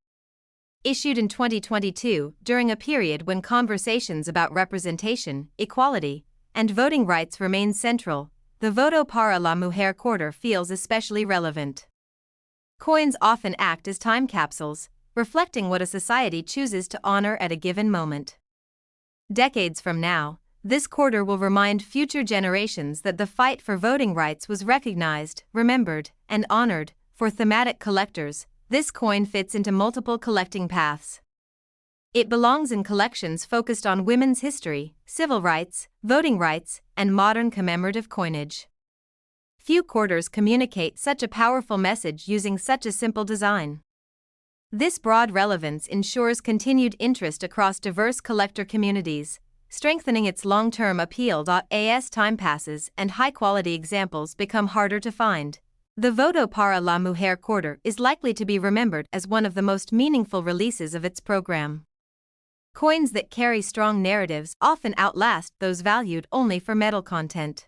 Issued in 2022, during a period when conversations about representation, equality, and voting rights remain central, the voto para la mujer quarter feels especially relevant. Coins often act as time capsules, reflecting what a society chooses to honor at a given moment. Decades from now, this quarter will remind future generations that the fight for voting rights was recognized, remembered, and honored. For thematic collectors, this coin fits into multiple collecting paths. It belongs in collections focused on women's history, civil rights, voting rights, and modern commemorative coinage. Few quarters communicate such a powerful message using such a simple design. This broad relevance ensures continued interest across diverse collector communities, strengthening its long-term appeal. As time passes and high-quality examples become harder to find, the Voto para la Mujer quarter is likely to be remembered as one of the most meaningful releases of its program. Coins that carry strong narratives often outlast those valued only for metal content.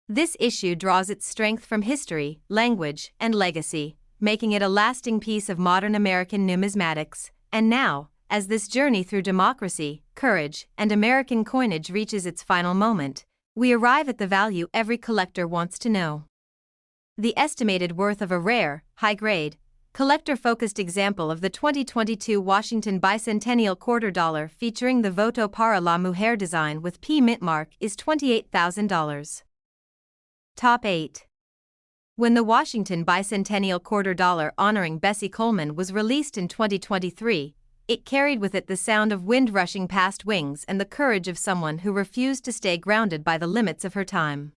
This issue draws its strength from history, language, and legacy, making it a lasting piece of modern American numismatics. And now, as this journey through democracy, courage, and American coinage reaches its final moment, we arrive at the value every collector wants to know. The estimated worth of a rare, high-grade, collector-focused example of the 2022 Washington Bicentennial Quarter Dollar featuring the Voto para la Mujer design with P mint mark is $28,000. Top 8. When the Washington Bicentennial Quarter Dollar honoring Bessie Coleman was released in 2023, it carried with it the sound of wind rushing past wings and the courage of someone who refused to stay grounded by the limits of her time.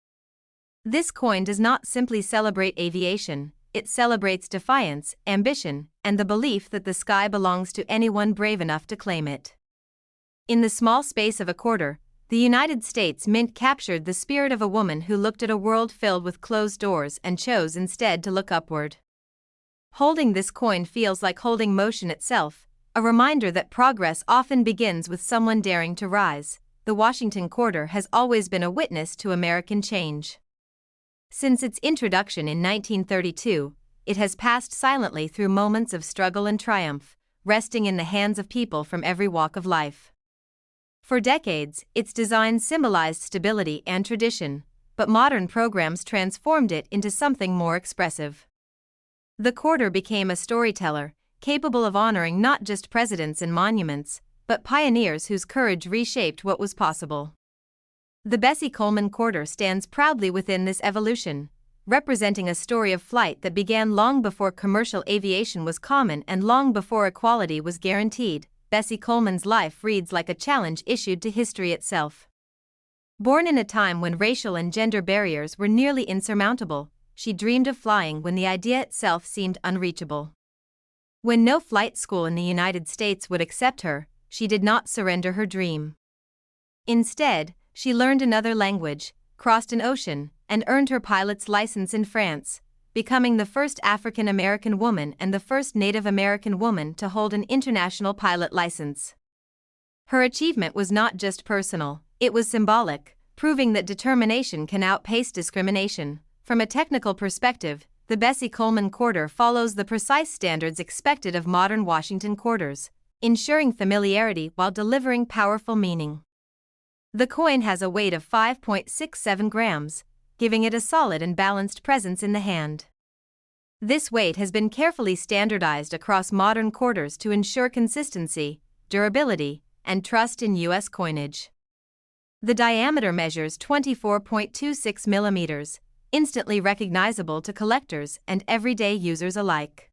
This coin does not simply celebrate aviation, it celebrates defiance, ambition, and the belief that the sky belongs to anyone brave enough to claim it. In the small space of a quarter, the United States Mint captured the spirit of a woman who looked at a world filled with closed doors and chose instead to look upward. Holding this coin feels like holding motion itself, a reminder that progress often begins with someone daring to rise. The Washington quarter has always been a witness to American change. Since its introduction in 1932, it has passed silently through moments of struggle and triumph, resting in the hands of people from every walk of life. For decades, its design symbolized stability and tradition, but modern programs transformed it into something more expressive. The quarter became a storyteller, capable of honoring not just presidents and monuments, but pioneers whose courage reshaped what was possible. The Bessie Coleman quarter stands proudly within this evolution, representing a story of flight that began long before commercial aviation was common and long before equality was guaranteed. Bessie Coleman's life reads like a challenge issued to history itself. Born in a time when racial and gender barriers were nearly insurmountable, she dreamed of flying when the idea itself seemed unreachable. When no flight school in the United States would accept her, she did not surrender her dream. Instead, she learned another language, crossed an ocean, and earned her pilot's license in France, becoming the first African American woman and the first Native American woman to hold an international pilot license. Her achievement was not just personal, it was symbolic, proving that determination can outpace discrimination. From a technical perspective, the Bessie Coleman quarter follows the precise standards expected of modern Washington quarters, ensuring familiarity while delivering powerful meaning. The coin has a weight of 5.67 grams, giving it a solid and balanced presence in the hand. This weight has been carefully standardized across modern quarters to ensure consistency, durability, and trust in U.S. coinage. The diameter measures 24.26 millimeters, instantly recognizable to collectors and everyday users alike.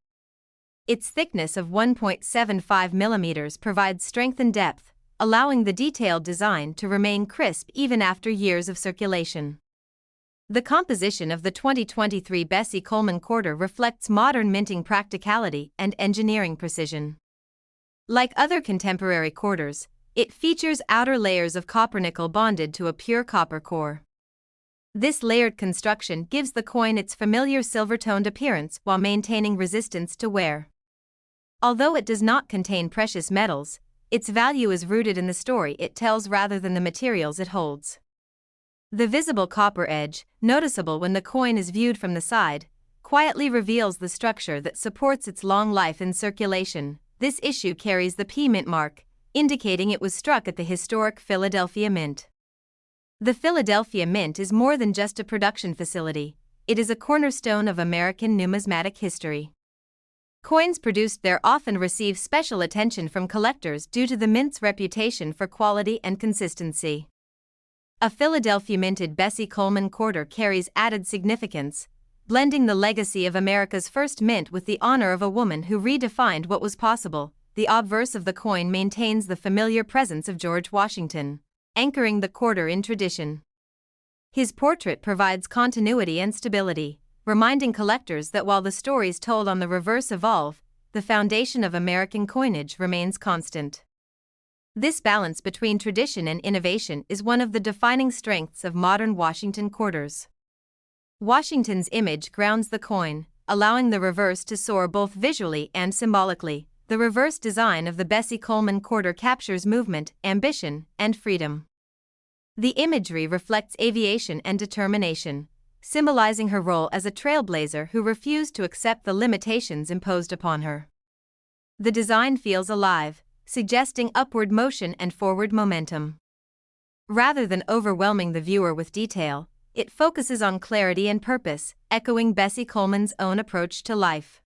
Its thickness of 1.75 millimeters provides strength and depth, allowing the detailed design to remain crisp even after years of circulation. The composition of the 2023 Bessie Coleman quarter reflects modern minting practicality and engineering precision. Like other contemporary quarters, it features outer layers of copper nickel bonded to a pure copper core. This layered construction gives the coin its familiar silver-toned appearance while maintaining resistance to wear. Although it does not contain precious metals, its value is rooted in the story it tells rather than the materials it holds. The visible copper edge, noticeable when the coin is viewed from the side, quietly reveals the structure that supports its long life in circulation. This issue carries the P mint mark, indicating it was struck at the historic Philadelphia Mint. The Philadelphia Mint is more than just a production facility, it is a cornerstone of American numismatic history. Coins produced there often receive special attention from collectors due to the Mint's reputation for quality and consistency. A Philadelphia minted Bessie Coleman quarter carries added significance, blending the legacy of America's first mint with the honor of a woman who redefined what was possible. The obverse of the coin maintains the familiar presence of George Washington, anchoring the quarter in tradition. His portrait provides continuity and stability, reminding collectors that while the stories told on the reverse evolve, the foundation of American coinage remains constant. This balance between tradition and innovation is one of the defining strengths of modern Washington quarters. Washington's image grounds the coin, allowing the reverse to soar both visually and symbolically. The reverse design of the Bessie Coleman quarter captures movement, ambition, and freedom. The imagery reflects aviation and determination, symbolizing her role as a trailblazer who refused to accept the limitations imposed upon her. The design feels alive, suggesting upward motion and forward momentum. Rather than overwhelming the viewer with detail, it focuses on clarity and purpose, echoing Bessie Coleman's own approach to life.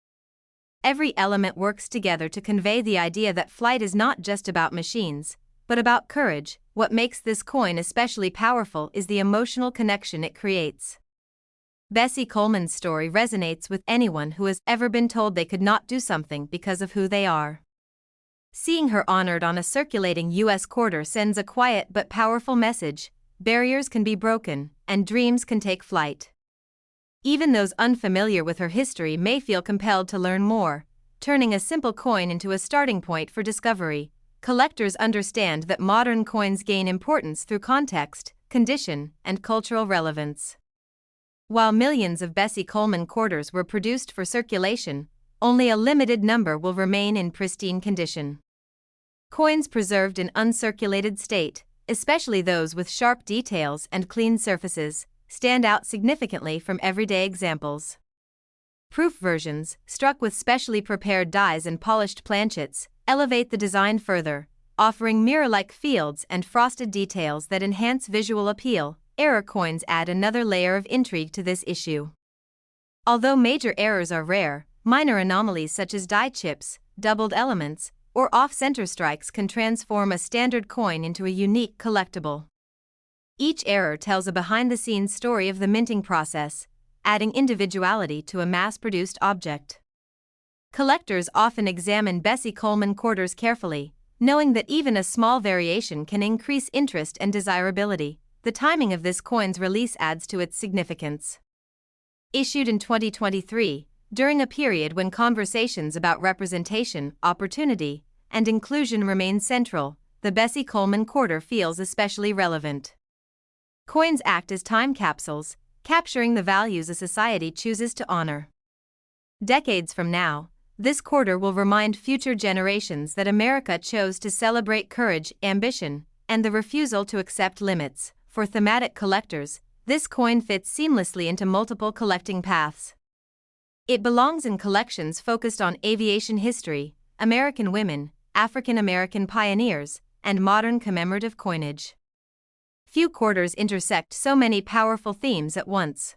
Every element works together to convey the idea that flight is not just about machines, but about courage. What makes this coin especially powerful is the emotional connection it creates. Bessie Coleman's story resonates with anyone who has ever been told they could not do something because of who they are. Seeing her honored on a circulating U.S. quarter sends a quiet but powerful message: barriers can be broken, and dreams can take flight. Even those unfamiliar with her history may feel compelled to learn more, turning a simple coin into a starting point for discovery. Collectors understand that modern coins gain importance through context, condition, and cultural relevance. While millions of Bessie Coleman quarters were produced for circulation, only a limited number will remain in pristine condition. Coins preserved in uncirculated state, especially those with sharp details and clean surfaces, stand out significantly from everyday examples. Proof versions, struck with specially prepared dies and polished planchets, elevate the design further, offering mirror-like fields and frosted details that enhance visual appeal. Error coins add another layer of intrigue to this issue. Although major errors are rare, minor anomalies such as die chips, doubled elements, or off-center strikes can transform a standard coin into a unique collectible. Each error tells a behind-the-scenes story of the minting process, adding individuality to a mass-produced object. Collectors often examine Bessie Coleman quarters carefully, knowing that even a small variation can increase interest and desirability. The timing of this coin's release adds to its significance. Issued in 2023, during a period when conversations about representation, opportunity, and inclusion remain central, the Bessie Coleman quarter feels especially relevant. Coins act as time capsules, capturing the values a society chooses to honor. Decades from now, this quarter will remind future generations that America chose to celebrate courage, ambition, and the refusal to accept limits. For thematic collectors, this coin fits seamlessly into multiple collecting paths. It belongs in collections focused on aviation history, American women, African American pioneers, and modern commemorative coinage. Few quarters intersect so many powerful themes at once.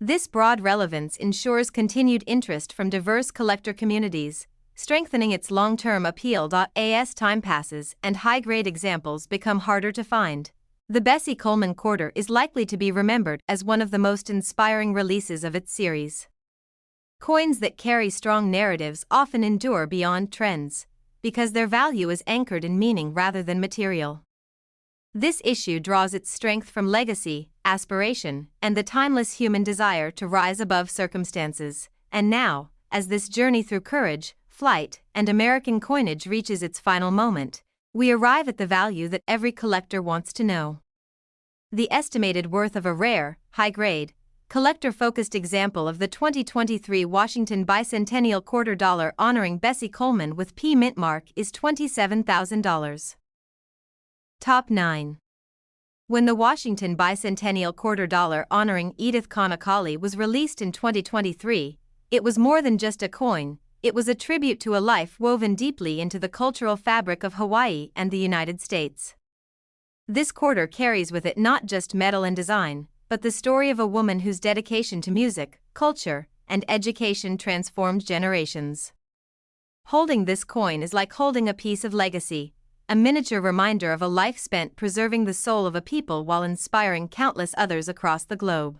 This broad relevance ensures continued interest from diverse collector communities, strengthening its long-term appeal. As time passes and high-grade examples become harder to find, the Bessie Coleman quarter is likely to be remembered as one of the most inspiring releases of its series. Coins that carry strong narratives often endure beyond trends, because their value is anchored in meaning rather than material. This issue draws its strength from legacy, aspiration, and the timeless human desire to rise above circumstances. And now, as this journey through courage, flight, and American coinage reaches its final moment, we arrive at the value that every collector wants to know. The estimated worth of a rare, high-grade, collector-focused example of the 2023 Washington Bicentennial Quarter Dollar honoring Bessie Coleman with P mint mark is $27,000. Top 9. When the Washington Bicentennial Quarter Dollar honoring Edith Kanakali was released in 2023, it was more than just a coin. It was a tribute to a life woven deeply into the cultural fabric of Hawaii and the United States. This quarter carries with it not just metal and design, but the story of a woman whose dedication to music, culture, and education transformed generations. Holding this coin is like holding a piece of legacy, a miniature reminder of a life spent preserving the soul of a people while inspiring countless others across the globe.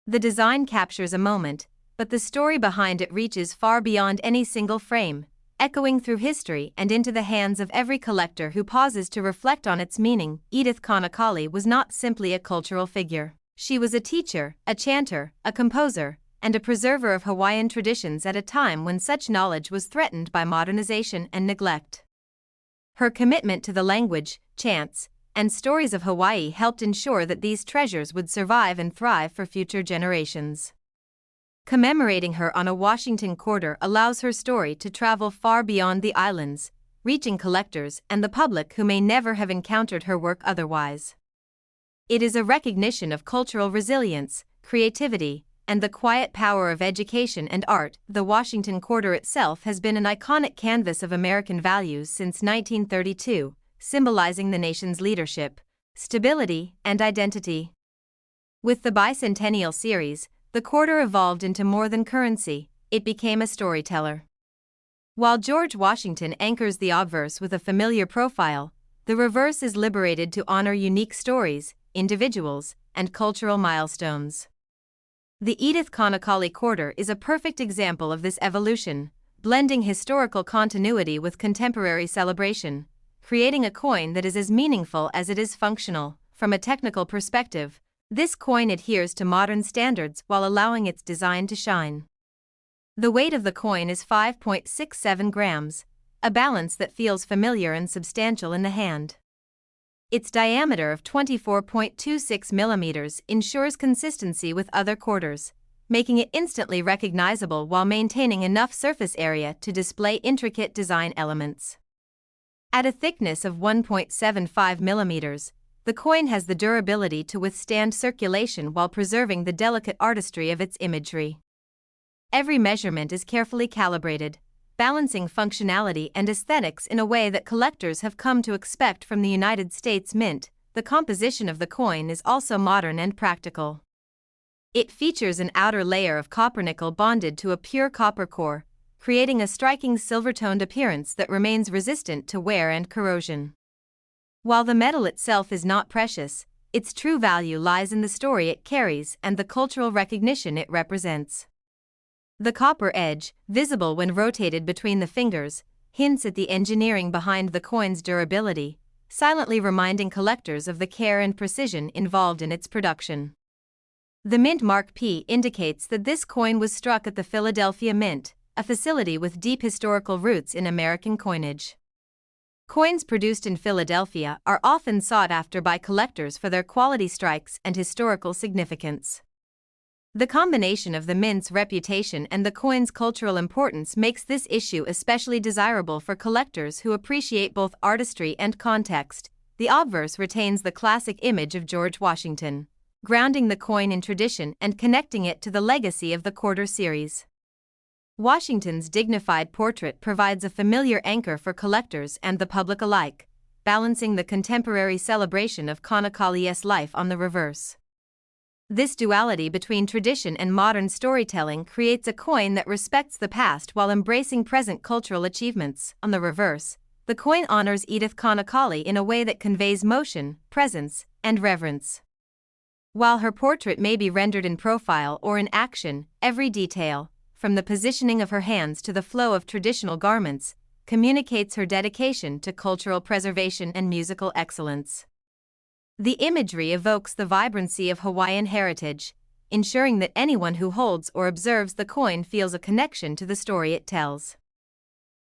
The design captures a moment, but the story behind it reaches far beyond any single frame, echoing through history and into the hands of every collector who pauses to reflect on its meaning. Edith Connolly was not simply a cultural figure. She was a teacher, a chanter, a composer, and a preserver of Hawaiian traditions at a time when such knowledge was threatened by modernization and neglect. Her commitment to the language, chants, and stories of Hawaii helped ensure that these treasures would survive and thrive for future generations. Commemorating her on a Washington quarter allows her story to travel far beyond the islands, reaching collectors and the public who may never have encountered her work otherwise. It is a recognition of cultural resilience, creativity, and the quiet power of education and art. The Washington Quarter itself has been an iconic canvas of American values since 1932, symbolizing the nation's leadership, stability, and identity. With the bicentennial series, the quarter evolved into more than currency, it became a storyteller. While George Washington anchors the obverse with a familiar profile, the reverse is liberated to honor unique stories, individuals, and cultural milestones. The Edith Connolly Quarter is a perfect example of this evolution, blending historical continuity with contemporary celebration, creating a coin that is as meaningful as it is functional. From a technical perspective, this coin adheres to modern standards while allowing its design to shine. The weight of the coin is 5.67 grams, a balance that feels familiar and substantial in the hand. Its diameter of 24.26 millimeters ensures consistency with other quarters, making it instantly recognizable while maintaining enough surface area to display intricate design elements. At a thickness of 1.75 millimeters, the coin has the durability to withstand circulation while preserving the delicate artistry of its imagery. Every measurement is carefully calibrated, balancing functionality and aesthetics in a way that collectors have come to expect from the United States Mint. The composition of the coin is also modern and practical. It features an outer layer of copper nickel bonded to a pure copper core, creating a striking silver-toned appearance that remains resistant to wear and corrosion. While the metal itself is not precious, its true value lies in the story it carries and the cultural recognition it represents. The copper edge, visible when rotated between the fingers, hints at the engineering behind the coin's durability, silently reminding collectors of the care and precision involved in its production. The mint mark P indicates that this coin was struck at the Philadelphia Mint, a facility with deep historical roots in American coinage. Coins produced in Philadelphia are often sought after by collectors for their quality strikes and historical significance. The combination of the mint's reputation and the coin's cultural importance makes this issue especially desirable for collectors who appreciate both artistry and context. The obverse retains the classic image of George Washington, grounding the coin in tradition and connecting it to the legacy of the quarter series. Washington's dignified portrait provides a familiar anchor for collectors and the public alike, balancing the contemporary celebration of Connolly's life on the reverse. This duality between tradition and modern storytelling creates a coin that respects the past while embracing present cultural achievements. On the reverse, the coin honors Edith Connolly in a way that conveys motion, presence, and reverence. While her portrait may be rendered in profile or in action, every detail, from the positioning of her hands to the flow of traditional garments, communicates her dedication to cultural preservation and musical excellence. The imagery evokes the vibrancy of Hawaiian heritage, ensuring that anyone who holds or observes the coin feels a connection to the story it tells.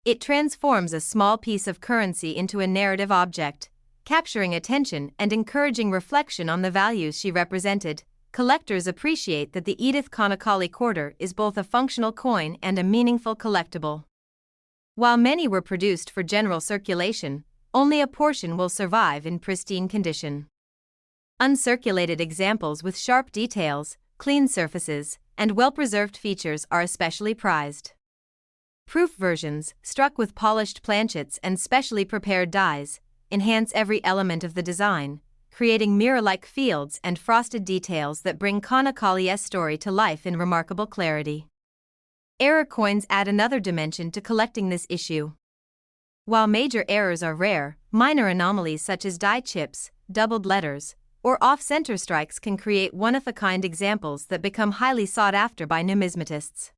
It transforms a small piece of currency into a narrative object, capturing attention and encouraging reflection on the values she represented. Collectors appreciate that the Edith Connolly Quarter is both a functional coin and a meaningful collectible. While many were produced for general circulation, only a portion will survive in pristine condition. Uncirculated examples with sharp details, clean surfaces, and well-preserved features are especially prized. Proof versions, struck with polished planchets and specially prepared dies, enhance every element of the design, creating mirror-like fields and frosted details that bring Connolly's story to life in remarkable clarity. Error coins add another dimension to collecting this issue. While major errors are rare, minor anomalies such as die chips, doubled letters, or off-center strikes can create one-of-a-kind examples that become highly sought after by numismatists.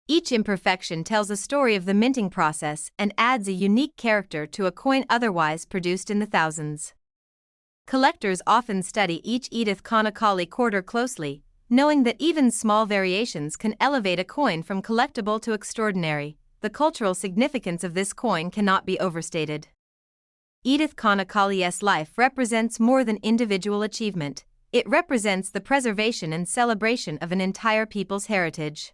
Each imperfection tells a story of the minting process and adds a unique character to a coin otherwise produced in the thousands. Collectors often study each Edith Connolly quarter closely, knowing that even small variations can elevate a coin from collectible to extraordinary. The cultural significance of this coin cannot be overstated. Edith Connolly's life represents more than individual achievement, it represents the preservation and celebration of an entire people's heritage.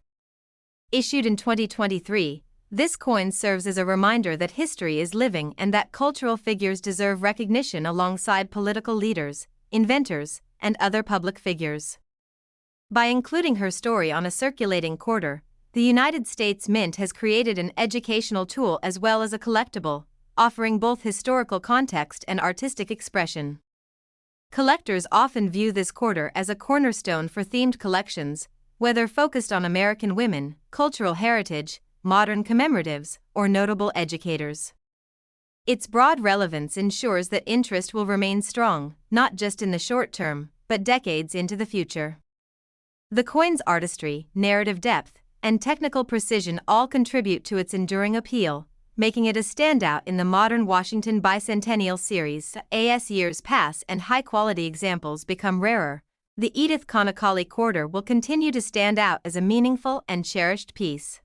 Issued in 2023, this coin serves as a reminder that history is living and that cultural figures deserve recognition alongside political leaders, inventors, and other public figures. By including her story on a circulating quarter, the United States Mint has created an educational tool as well as a collectible, offering both historical context and artistic expression. Collectors often view this quarter as a cornerstone for themed collections, whether focused on American women, cultural heritage, modern commemoratives, or notable educators. Its broad relevance ensures that interest will remain strong, not just in the short term, but decades into the future. The coin's artistry, narrative depth, and technical precision all contribute to its enduring appeal, making it a standout in the modern Washington Bicentennial series. As years pass and high-quality examples become rarer, the Edith Connolly quarter will continue to stand out as a meaningful and cherished piece.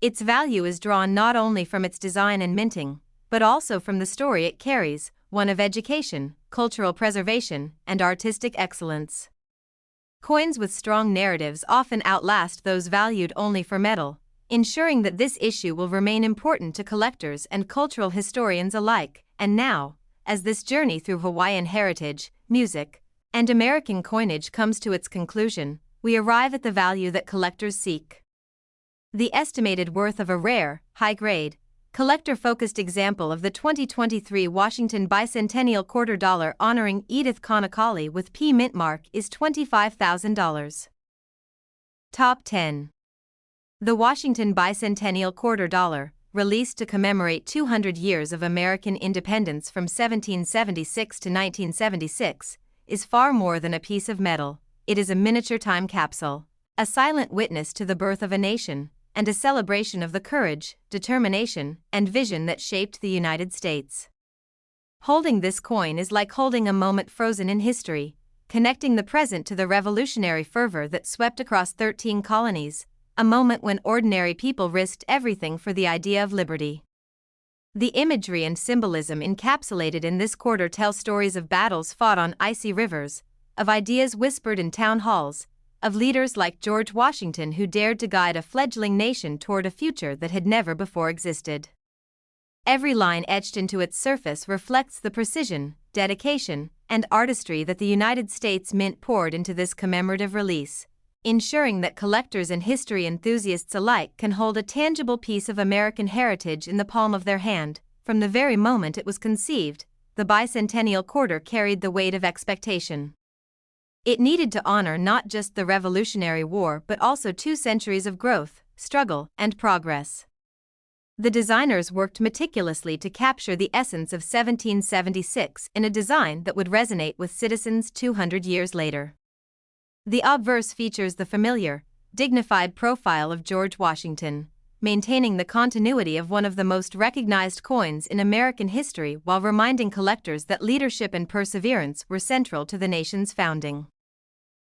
Its value is drawn not only from its design and minting, but also from the story it carries, one of education, cultural preservation, and artistic excellence. Coins with strong narratives often outlast those valued only for metal, ensuring that this issue will remain important to collectors and cultural historians alike. And now, as this journey through Hawaiian heritage, music, and American coinage comes to its conclusion, we arrive at the value that collectors seek. The estimated worth of a rare, high-grade, collector-focused example of the 2023 Washington Bicentennial Quarter Dollar honoring Edith Connolly with P mint mark is $25,000. Top 10. The Washington Bicentennial Quarter Dollar, released to commemorate 200 years of American independence from 1776 to 1976, is far more than a piece of metal. It is a miniature time capsule, a silent witness to the birth of a nation, and a celebration of the courage, determination, and vision that shaped the United States. Holding this coin is like holding a moment frozen in history, connecting the present to the revolutionary fervor that swept across 13 colonies, a moment when ordinary people risked everything for the idea of liberty. The imagery and symbolism encapsulated in this quarter tell stories of battles fought on icy rivers, of ideas whispered in town halls, of leaders like George Washington who dared to guide a fledgling nation toward a future that had never before existed. Every line etched into its surface reflects the precision, dedication, and artistry that the United States Mint poured into this commemorative release, ensuring that collectors and history enthusiasts alike can hold a tangible piece of American heritage in the palm of their hand. From the very moment it was conceived, the bicentennial quarter carried the weight of expectation. It needed to honor not just the Revolutionary War but also 2 centuries of growth, struggle, and progress. The designers worked meticulously to capture the essence of 1776 in a design that would resonate with citizens 200 years later. The obverse features the familiar, dignified profile of George Washington, maintaining the continuity of one of the most recognized coins in American history while reminding collectors that leadership and perseverance were central to the nation's founding.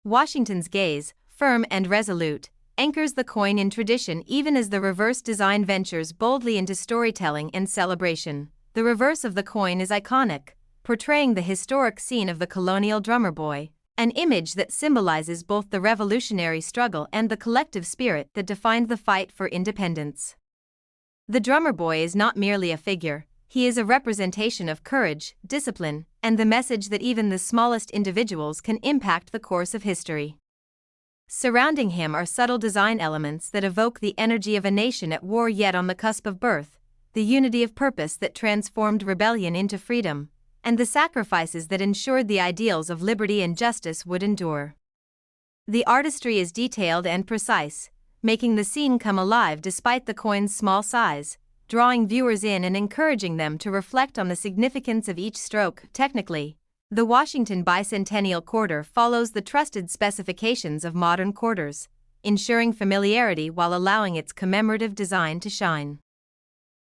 Washington's gaze, firm and resolute, anchors the coin in tradition even as the reverse design ventures boldly into storytelling and celebration. The reverse of the coin is iconic, portraying the historic scene of the colonial drummer boy, an image that symbolizes both the revolutionary struggle and the collective spirit that defined the fight for independence. The drummer boy is not merely a figure, he is a representation of courage, discipline, and the message that even the smallest individuals can impact the course of history. Surrounding him are subtle design elements that evoke the energy of a nation at war yet on the cusp of birth, the unity of purpose that transformed rebellion into freedom, and the sacrifices that ensured the ideals of liberty and justice would endure. The artistry is detailed and precise, making the scene come alive despite the coin's small size, drawing viewers in and encouraging them to reflect on the significance of each stroke. Technically, the Washington Bicentennial Quarter follows the trusted specifications of modern quarters, ensuring familiarity while allowing its commemorative design to shine.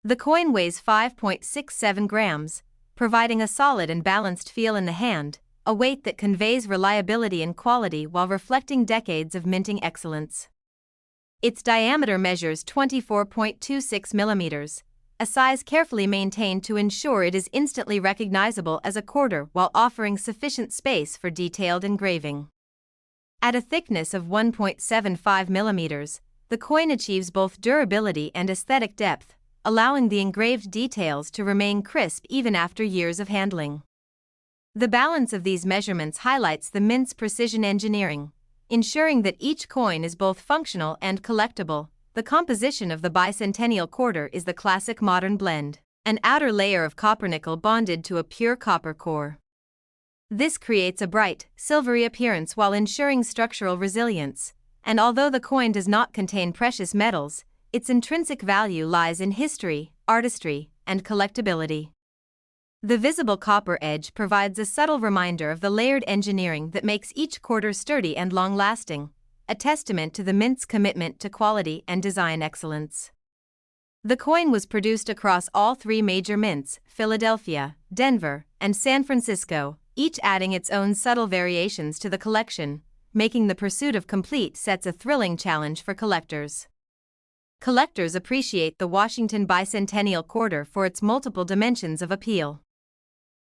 The coin weighs 5.67 grams, providing a solid and balanced feel in the hand, a weight that conveys reliability and quality while reflecting decades of minting excellence. Its diameter measures 24.26 millimeters, a size carefully maintained to ensure it is instantly recognizable as a quarter while offering sufficient space for detailed engraving. At a thickness of 1.75 millimeters, the coin achieves both durability and aesthetic depth, allowing the engraved details to remain crisp even after years of handling. The balance of these measurements highlights the mint's precision engineering, ensuring that each coin is both functional and collectible. The composition of the bicentennial quarter is the classic modern blend, an outer layer of copper nickel bonded to a pure copper core. This creates a bright, silvery appearance while ensuring structural resilience, and although the coin does not contain precious metals, its intrinsic value lies in history, artistry, and collectability. The visible copper edge provides a subtle reminder of the layered engineering that makes each quarter sturdy and long-lasting, a testament to the mint's commitment to quality and design excellence. The coin was produced across all three major mints, Philadelphia, Denver, and San Francisco, each adding its own subtle variations to the collection, making the pursuit of complete sets a thrilling challenge for collectors. Collectors appreciate the Washington Bicentennial Quarter for its multiple dimensions of appeal.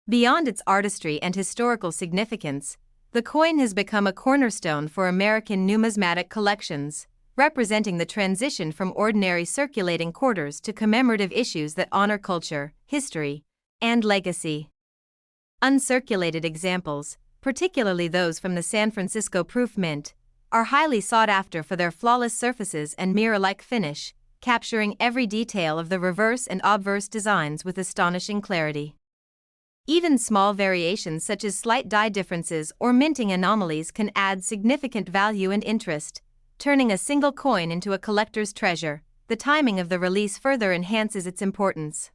Beyond its artistry and historical significance, the coin has become a cornerstone for American numismatic collections, representing the transition from ordinary circulating quarters to commemorative issues that honor culture, history, and legacy. Uncirculated examples, particularly those from the San Francisco Proof Mint, are highly sought after for their flawless surfaces and mirror-like finish, capturing every detail of the reverse and obverse designs with astonishing clarity. Even small variations such as slight die differences or minting anomalies can add significant value and interest, turning a single coin into a collector's treasure. The timing of the release further enhances its importance.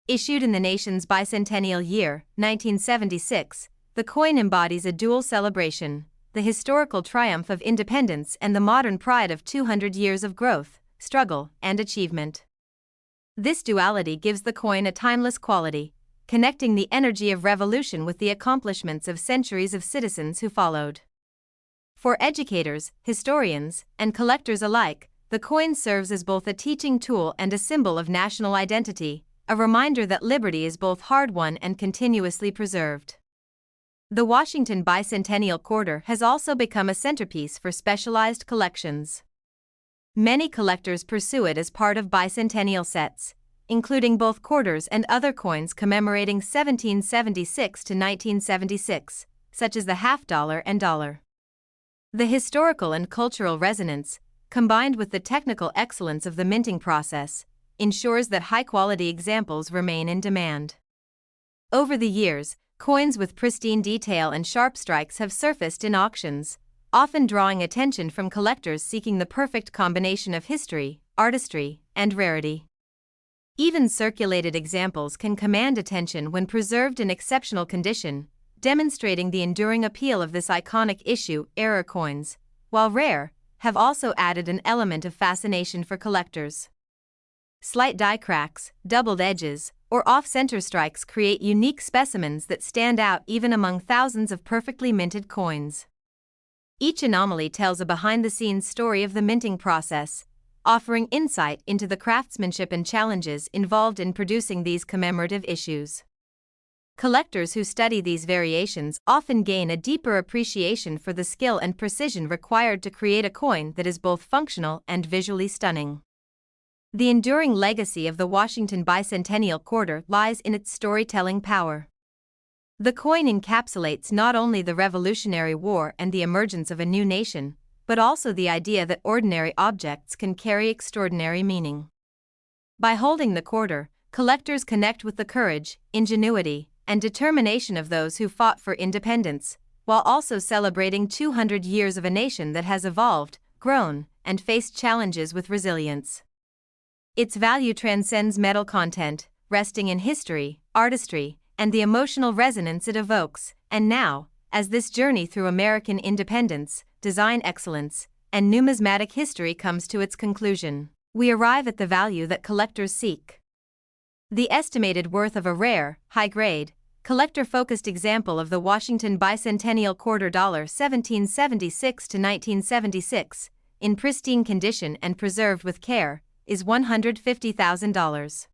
Issued in the nation's bicentennial year, 1976, the coin embodies a dual celebration: the historical triumph of independence and the modern pride of 200 years of growth, struggle, and achievement. This duality gives the coin a timeless quality, connecting the energy of revolution with the accomplishments of centuries of citizens who followed. For educators, historians, and collectors alike, the coin serves as both a teaching tool and a symbol of national identity, a reminder that liberty is both hard-won and continuously preserved. The Washington Bicentennial Quarter has also become a centerpiece for specialized collections. Many collectors pursue it as part of bicentennial sets, including both quarters and other coins commemorating 1776 to 1976, such as the half-dollar and dollar. The historical and cultural resonance, combined with the technical excellence of the minting process, ensures that high-quality examples remain in demand. Over the years, coins with pristine detail and sharp strikes have surfaced in auctions, often drawing attention from collectors seeking the perfect combination of history, artistry, and rarity. Even circulated examples can command attention when preserved in exceptional condition, demonstrating the enduring appeal of this iconic issue. Error coins, while rare, have also added an element of fascination for collectors. Slight die cracks, doubled edges, or off-center strikes create unique specimens that stand out even among thousands of perfectly minted coins. Each anomaly tells a behind-the-scenes story of the minting process, offering insight into the craftsmanship and challenges involved in producing these commemorative issues. Collectors who study these variations often gain a deeper appreciation for the skill and precision required to create a coin that is both functional and visually stunning. The enduring legacy of the Washington Bicentennial Quarter lies in its storytelling power. The coin encapsulates not only the Revolutionary War and the emergence of a new nation, but also the idea that ordinary objects can carry extraordinary meaning. By holding the quarter, collectors connect with the courage, ingenuity, and determination of those who fought for independence, while also celebrating 200 years of a nation that has evolved, grown, and faced challenges with resilience. Its value transcends metal content, resting in history, artistry, and the emotional resonance it evokes. And now, as this journey through American independence, design excellence, and numismatic history comes to its conclusion, we arrive at the value that collectors seek. The estimated worth of a rare, high-grade, collector-focused example of the Washington Bicentennial Quarter (1776 to 1976), in pristine condition and preserved with care, is $150,000.